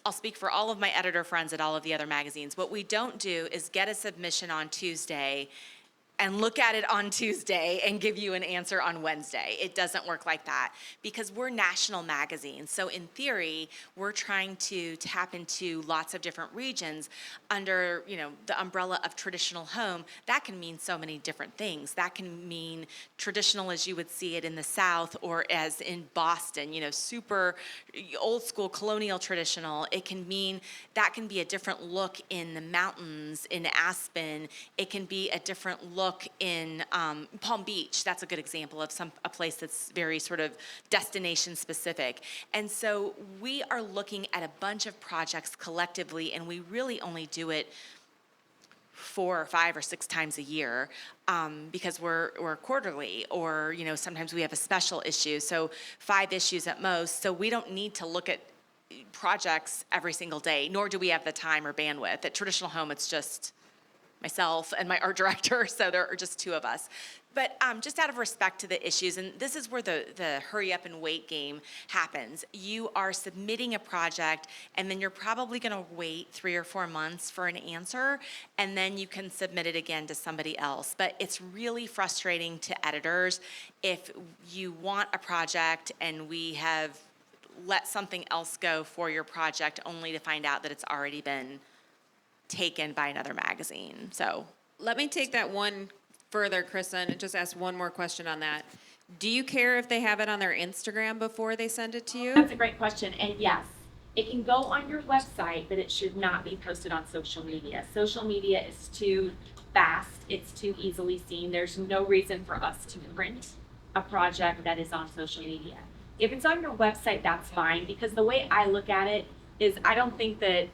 [SPEAKER 3] I'll speak for all of my editor friends at all of the other magazines, what we don't do is get a submission on Tuesday and look at it on Tuesday and give you an answer on Wednesday. It doesn't work like that because we're national magazines. So in theory, we're trying to tap into lots of different regions under, the umbrella of Traditional Home. That can mean so many different things. That can mean traditional as you would see it in the South or as in Boston, super old school colonial traditional. It can mean that can be a different look in the mountains in Aspen. It can be a different look in Palm Beach. That's a good example of a place that's very sort of destination specific. And so we are looking at a bunch of projects collectively, and we really only do it 4 or 5 or 6 times a year because we're quarterly, or sometimes we have a special issue, so 5 issues at most. So we don't need to look at projects every single day, nor do we have the time or bandwidth. At Traditional Home, it's just myself and my art director, so there are just 2 of us. But just out of respect to the issues, and this is where the hurry up and wait game happens. You are submitting a project, and then you're probably going to wait 3 or 4 months for an answer, and then you can submit it again to somebody else. But it's really frustrating to editors if you want a project and we have let something else go for your project only to find out that it's already been taken by another magazine. So
[SPEAKER 2] Let me take that one further, Krissa, and just ask one more question on that. Do you care if they have it on their Instagram before they send it to you?
[SPEAKER 5] That's a great question. And yes, it can go on your website, but it should not be posted on social media. Social media is too fast. It's too easily seen. There's no reason for us to print a project that is on social media. If it's on your website, that's fine, because the way I look at it is I don't think that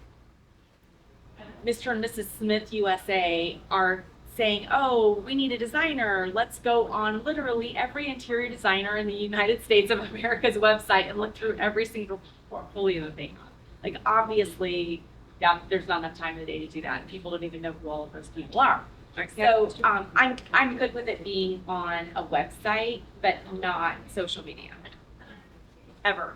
[SPEAKER 5] Mr. and Mrs. Smith USA are saying, oh, we need a designer. Let's go on literally every interior designer in the United States of America's website and look through every single portfolio that they have. Like, obviously, yeah, there's not enough time in the day to do that. People don't even know who all of those people are. So I'm good with it being on a website, but not social media. Ever.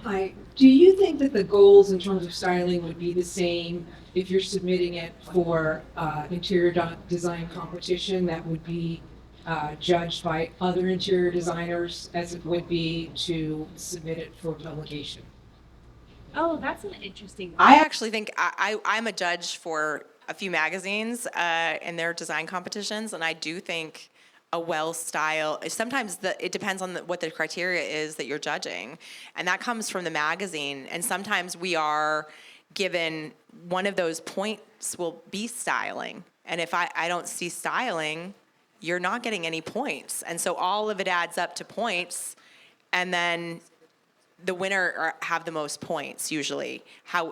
[SPEAKER 8] Hi. Do you think that the goals in terms of styling would be the same if you're submitting it for interior design competition that would be judged by other interior designers as it would be to submit it for publication?
[SPEAKER 5] Oh, that's an interesting.
[SPEAKER 4] I actually think I'm a judge for a few magazines in their design competitions, and I do think a well-styled, sometimes it depends on what the criteria is that you're judging, and that comes from the magazine, and sometimes we are given one of those points will be styling, and if I don't see styling, you're not getting any points, and so all of it adds up to points, and then the winner have the most points usually.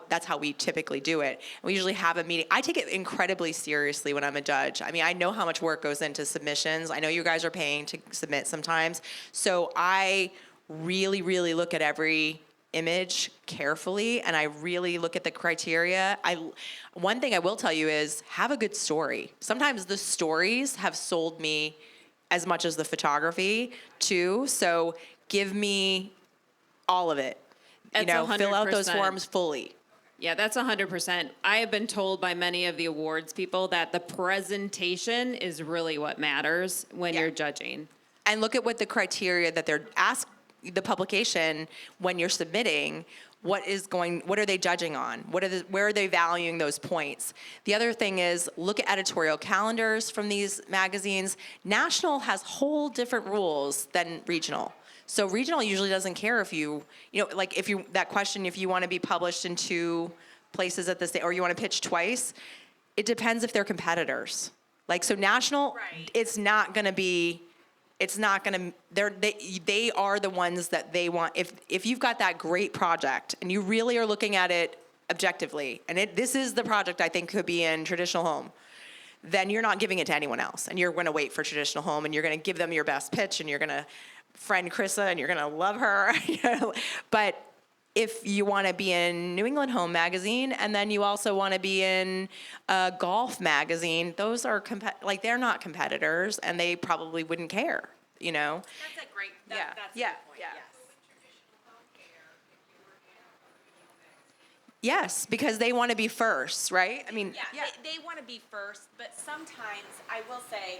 [SPEAKER 4] That's how we typically do it. We usually have a meeting. I take it incredibly seriously when I'm a judge. I mean, I know how much work goes into submissions. I know you guys are paying to submit sometimes. So I really, really look at every image carefully, and I really look at the criteria. One thing I will tell you is have a good story. Sometimes the stories have sold me as much as the photography too. So give me all of it.
[SPEAKER 2] That's
[SPEAKER 4] Fill out those
[SPEAKER 2] 100%.
[SPEAKER 4] forms fully.
[SPEAKER 2] Yeah, that's 100%. I have been told by many of the awards people that the presentation is really what matters when
[SPEAKER 4] Yeah.
[SPEAKER 2] you're judging.
[SPEAKER 4] And look at what the criteria that they're ask the publication when you're submitting. What are they judging on? Where are they valuing those points? The other thing is look at editorial calendars from these magazines. National has whole different rules than regional. So regional usually doesn't care if that question, if you want to be published in 2 places at the state, or you want to pitch twice, it depends if they're competitors. So national,
[SPEAKER 3] Right.
[SPEAKER 4] they are the ones that they want. If you've got that great project and you really are looking at it objectively, and this is the project I think could be in traditional home, then you're not giving it to anyone else. And you're going to wait for traditional home, and you're going to give them your best pitch, and you're going to friend Krissa, and you're going to love her. But if you want to be in New England Home Magazine, and then you also want to be in a golf magazine, those are they're not competitors, and they probably wouldn't care.
[SPEAKER 3] That's a great. That's a good point.
[SPEAKER 4] Yes, because they want to be first, right? I mean,
[SPEAKER 3] Yeah, they want to be first, but sometimes I will say,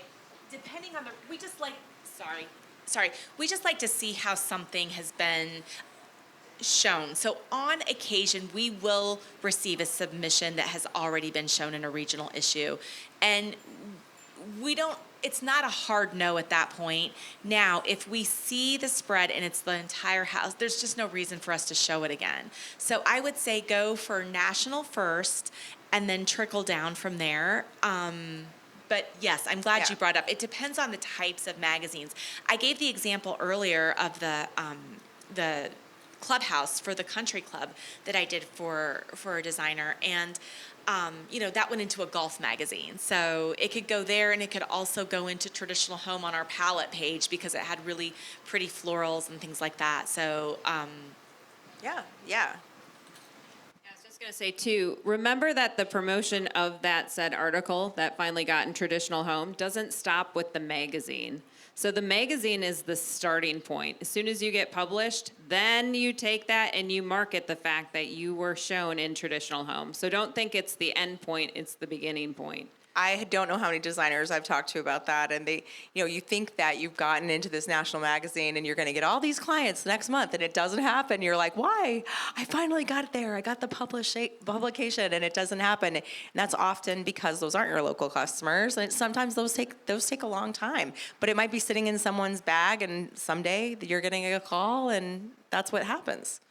[SPEAKER 3] depending on we just like to see how something has been shown. So on occasion, we will receive a submission that has already been shown in a regional issue, and it's not a hard no at that point. Now, if we see the spread and it's the entire house, there's just no reason for us to show it again. So I would say go for national first and then trickle down from there. But yes, I'm glad you brought up. It depends on the types of magazines. I gave the example earlier of the clubhouse for the country club that I did for a designer, and that went into a golf magazine. So it could go there, and it could also go into traditional home on our palette page because it had really pretty florals and things like that. So
[SPEAKER 4] yeah.
[SPEAKER 2] I was just going to say, too, remember that the promotion of that said article that finally got in traditional home doesn't stop with the magazine. So the magazine is the starting point. As soon as you get published, then you take that and you market the fact that you were shown in traditional home. So don't think it's the end point, it's the beginning point.
[SPEAKER 4] I don't know how many designers I've talked to about that, and they, you think that you've gotten into this national magazine and you're going to get all these clients next month, and it doesn't happen. You're like, why? I finally got it there. I got the publication, and it doesn't happen. And that's often because those aren't your local customers, and sometimes those take a long time. But it might be sitting in someone's bag, and someday you're getting a call, and that's what happens.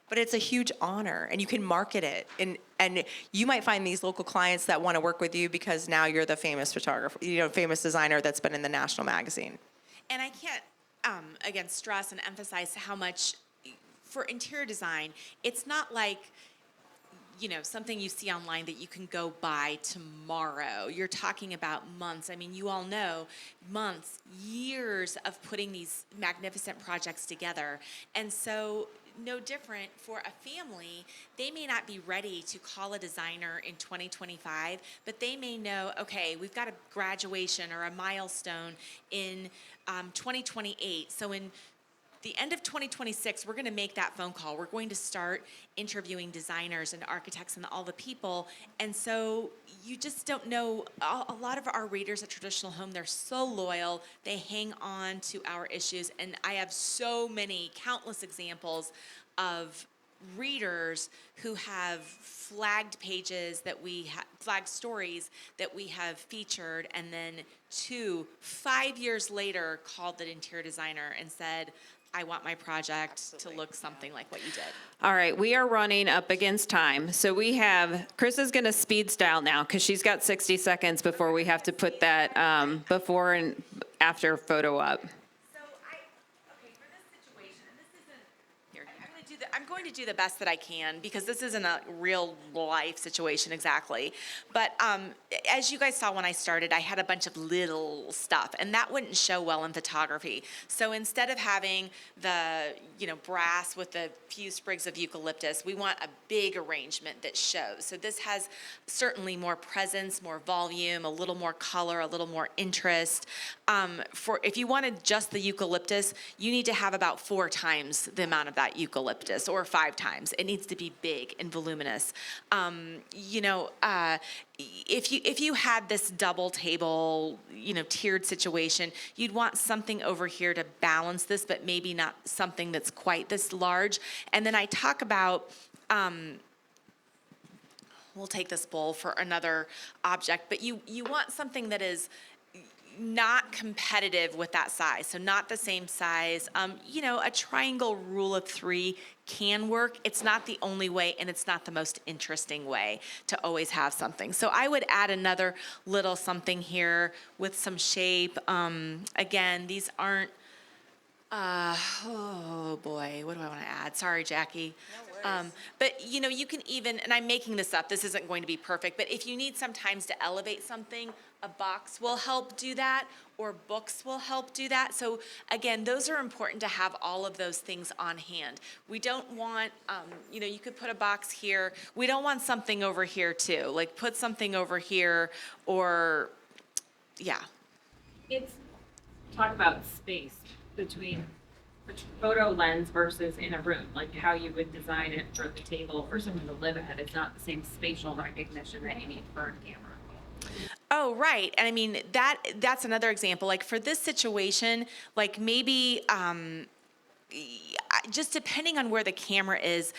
[SPEAKER 4] But it's a huge honor, and you can market it. And you might find these local clients that want to work with you because now you're the famous photographer, famous designer that's been in the national magazine.
[SPEAKER 3] And I can't, again, stress and emphasize how much, for interior design, it's not like, something you see online that you can go buy tomorrow. You're talking about months. I mean, you all know months, years of putting these magnificent projects together. And so, no different for a family. They may not be ready to call a designer in 2025, but they may know, okay, we've got a graduation or a milestone in 2028. So in the end of 2026, we're going to make that phone call. We're going to start interviewing designers and architects and all the people. And so you just don't know. A lot of our readers at Traditional Home, they're so loyal. They hang on to our issues. And I have so many, countless examples of readers who have flagged pages that flagged stories that we have featured, and then 5 years later called the interior designer and said, I want my project to look something like what you did.
[SPEAKER 2] All right, we are running up against time. So we have, Krissa's going to speed style now because she's got 60 seconds before we have to put that before and after photo up.
[SPEAKER 3] So for this situation, and this isn't, here, I'm going to do the best that I can because this isn't a real life situation exactly. But as you guys saw when I started, I had a bunch of little stuff, and that wouldn't show well in photography. So instead of having the, brass with a few sprigs of eucalyptus, we want a big arrangement that shows. So this has certainly more presence, more volume, a little more color, a little more interest. If you wanted just the eucalyptus, you need to have about 4 times the amount of that eucalyptus, or 5 times. It needs to be big and voluminous. If you had this double table, tiered situation, you'd want something over here to balance this, but maybe not something that's quite this large. And then I talk about, we'll take this bowl for another object, but you want something that is not competitive with that size, so not the same size. A triangle rule of 3 can work. It's not the only way, and it's not the most interesting way to always have something. So I would add another little something here with some shape. Again, these aren't, oh boy, what do I want to add? Sorry, Jackie. No worries. But you can even, and I'm making this up, this isn't going to be perfect, but if you need sometimes to elevate something, a box will help do that, or books will help do that. So again, those are important to have all of those things on hand. We don't want, you could put a box here. We don't want something over here too. Like put something over here, or, yeah.
[SPEAKER 6] It's talk about space between the photo lens versus in a room, like how you would design it for the table for someone to live at. It's not the same spatial recognition that you need for a camera.
[SPEAKER 3] Oh, right. And I mean, that's another example. Like for this situation, like maybe just depending on where the camera is,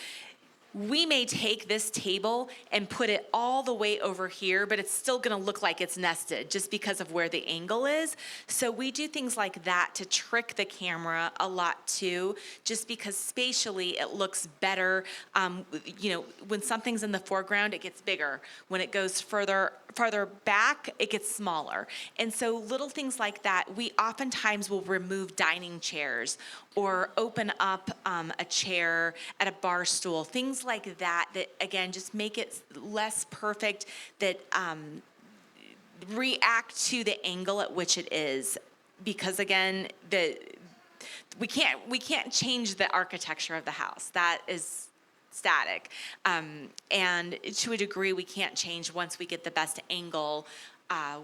[SPEAKER 3] we may take this table and put it all the way over here, but it's still going to look like it's nested just because of where the angle is. So we do things like that to trick the camera a lot too, just because spatially it looks better. When something's in the foreground, it gets bigger. When it goes farther back, it gets smaller. And so little things like that, we oftentimes will remove dining chairs or open up a chair at a bar stool, things like that, that again, just make it less perfect, that react to the angle at which it is. Because again, we can't change the architecture of the house. That is static. And to a degree, we can't change once we get the best angle,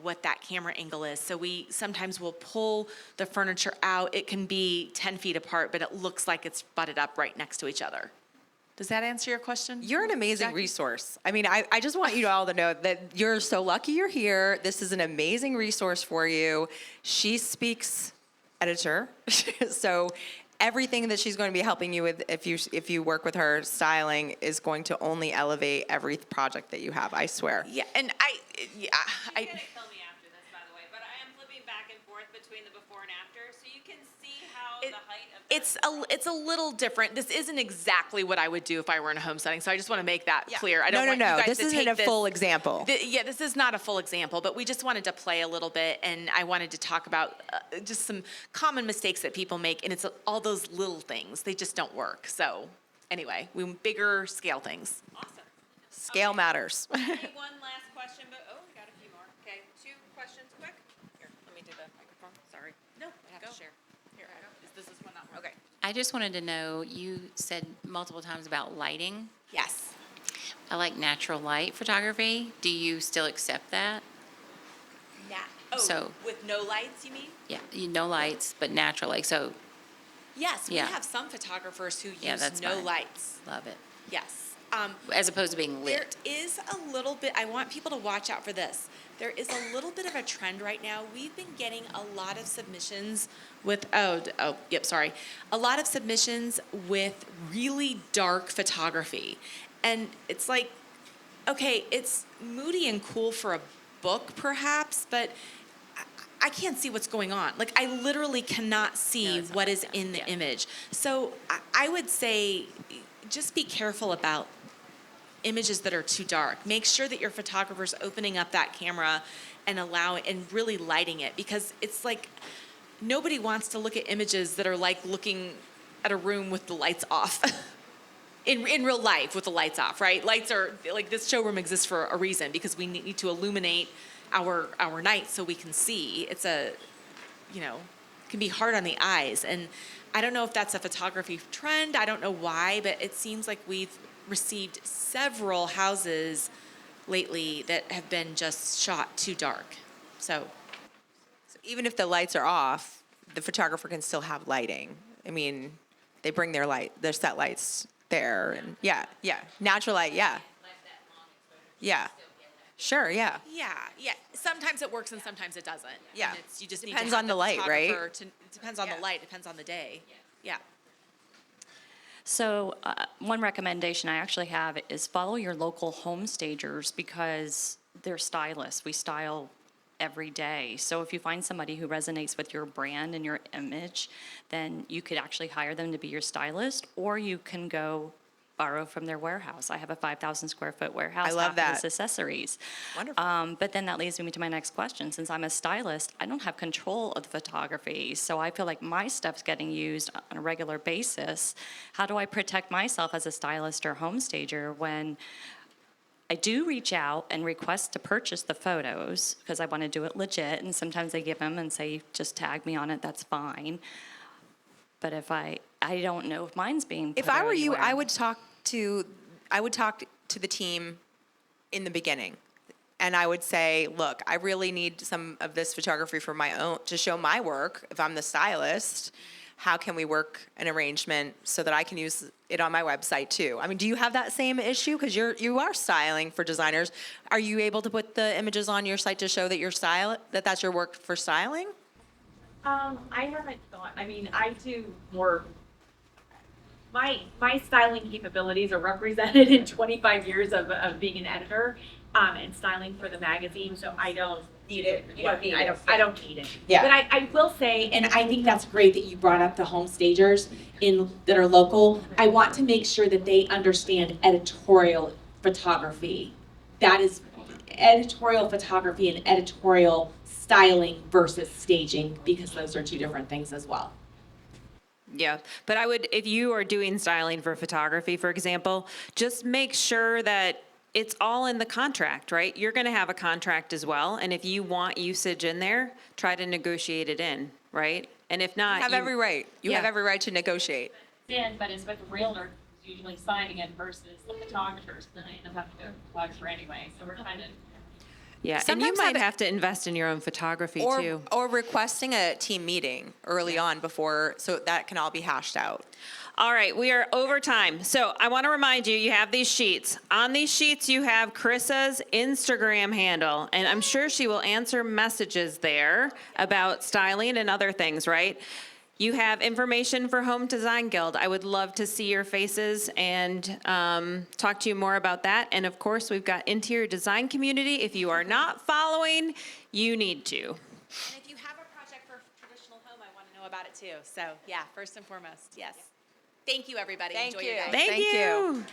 [SPEAKER 3] what that camera angle is. So we sometimes will pull the furniture out. It can be 10 feet apart, but it looks like it's butted up right next to each other. Does that answer your question?
[SPEAKER 4] You're an amazing
[SPEAKER 3] Jackie?
[SPEAKER 4] resource. I mean, I just want you all to know that you're so lucky you're here. This is an amazing resource for you. She speaks editor, so everything that she's going to be helping you with, if you work with her styling, is going to only elevate every project that you have. I swear.
[SPEAKER 3] Yeah, and
[SPEAKER 6] She's gonna kill me after this, by the way, but I am flipping back and forth between the before and after, so you can see how the height of
[SPEAKER 3] it's a little different. This isn't exactly what I would do if I were in a home setting, so I just want to make that clear. I don't want you guys
[SPEAKER 4] This
[SPEAKER 3] to
[SPEAKER 4] isn't
[SPEAKER 3] take
[SPEAKER 4] a full example.
[SPEAKER 3] This is not a full example, but we just wanted to play a little bit, and I wanted to talk about just some common mistakes that people make, and it's all those little things. They just don't work. So anyway, we bigger scale things.
[SPEAKER 6] awesome.
[SPEAKER 4] Scale matters.
[SPEAKER 6] Maybe one last question, but we got a few more. Okay, 2 questions quick. Here, let me do the microphone. Sorry.
[SPEAKER 3] No,
[SPEAKER 6] I have
[SPEAKER 3] go.
[SPEAKER 6] to share. Here, I don't. This is one not working.
[SPEAKER 3] Okay.
[SPEAKER 9] I just wanted to know, you said multiple times about lighting.
[SPEAKER 3] Yes.
[SPEAKER 9] I like natural light photography. Do you still accept that? So-
[SPEAKER 3] with no lights, you mean?
[SPEAKER 9] Yeah, no lights, but natural light. So,
[SPEAKER 3] Yes, we
[SPEAKER 9] Yeah.
[SPEAKER 3] have some photographers who
[SPEAKER 9] Yeah,
[SPEAKER 3] use
[SPEAKER 9] that's
[SPEAKER 3] no
[SPEAKER 9] fine.
[SPEAKER 3] lights.
[SPEAKER 9] love it.
[SPEAKER 3] Yes.
[SPEAKER 9] As opposed to being
[SPEAKER 3] There
[SPEAKER 9] lit.
[SPEAKER 3] is a little bit, I want people to watch out for this. There is a little bit of a trend right now. We've been getting a lot of submissions with, a lot of submissions with really dark photography. And it's like, okay, it's moody and cool for a book perhaps, but I can't see what's going on. Like, I literally cannot see what is in the image. So I would say just be careful about images that are too dark. Make sure that your photographer's opening up that camera and really lighting it, because it's like nobody wants to look at images that are like looking at a room with the lights off. In real life with the lights off, right? Lights are, like, this showroom exists for a reason, because we need to illuminate our night so we can see. It's can be hard on the eyes. And I don't know if that's a photography trend. I don't know why, but it seems like we've received several houses lately that have been just shot too dark. So
[SPEAKER 4] Even if the lights are off, the photographer can still have lighting. I mean, they bring their set lights there, and yeah, natural light, yeah. Sure, yeah.
[SPEAKER 3] yeah. Sometimes it works and sometimes it doesn't.
[SPEAKER 4] Yeah.
[SPEAKER 3] And you just
[SPEAKER 4] Depends
[SPEAKER 3] need to have
[SPEAKER 4] on the light, right?
[SPEAKER 3] photographer it depends on
[SPEAKER 4] Yeah.
[SPEAKER 3] the light. Depends on the day. Yeah.
[SPEAKER 10] So one recommendation I actually have is follow your local home stagers, because they're stylists. We style every day. So if you find somebody who resonates with your brand and your image, then you could actually hire them to be your stylist, or you can go borrow from their warehouse. I have a 5,000 square foot warehouse.
[SPEAKER 4] I love
[SPEAKER 10] half of
[SPEAKER 4] that.
[SPEAKER 10] it's accessories.
[SPEAKER 4] Wonderful.
[SPEAKER 10] But then that leads me to my next question. Since I'm a stylist, I don't have control of the photography. So I feel like my stuff's getting used on a regular basis. How do I protect myself as a stylist or home stager when I do reach out and request to purchase the photos, because I want to do it legit, and sometimes they give them and say, just tag me on it, that's fine. But if I don't know if mine's being
[SPEAKER 4] If
[SPEAKER 10] put
[SPEAKER 4] I were you,
[SPEAKER 10] anywhere.
[SPEAKER 4] I would talk to the team in the beginning. And I would say, look, I really need some of this photography for my own, to show my work. If I'm the stylist, how can we work an arrangement so that I can use it on my website too? I mean, do you have that same issue? Because you are styling for designers. Are you able to put the images on your site to show that that's your work for styling?
[SPEAKER 5] I haven't thought, I mean, I do more, my styling capabilities are represented in 25 years of being an editor, and styling for the magazine, so I don't need it. You know what I mean? I don't need it.
[SPEAKER 4] Yeah.
[SPEAKER 11] But I will say, and I think that's great that you brought up the home stagers that are local. I want to make sure that they understand editorial photography. That is editorial photography and editorial styling versus staging, because those are two different things as well.
[SPEAKER 2] Yeah, but I would, if you are doing styling for photography, for example, just make sure that it's all in the contract, right? You're going to have a contract as well, and if you want usage in there, try to negotiate it in, right? And if not,
[SPEAKER 4] You have every right. You
[SPEAKER 2] Yeah.
[SPEAKER 4] have every right to negotiate.
[SPEAKER 6] But it's with the realtor who's usually signing it versus the photographers, then I end up having to go to the photographer anyway, so we're kind of.
[SPEAKER 2] Yeah, and you
[SPEAKER 4] Sometimes
[SPEAKER 2] might
[SPEAKER 4] have-
[SPEAKER 2] have to invest in your own photography too.
[SPEAKER 4] Or requesting a team meeting early on before, so that can all be hashed out.
[SPEAKER 2] All right, we are over time. So I want to remind you, you have these sheets. On these sheets, you have Krissa's Instagram handle, and I'm sure she will answer messages there about styling and other things, right? You have information for Home Design Guild. I would love to see your faces and talk to you more about that. And of course, we've got Interior Design Community. If you are not following, you need to.
[SPEAKER 3] And if you have a project for traditional home, I want to know about it too. So yeah, first and foremost, yes. Thank you, everybody. Enjoy your day.
[SPEAKER 2] Thank you.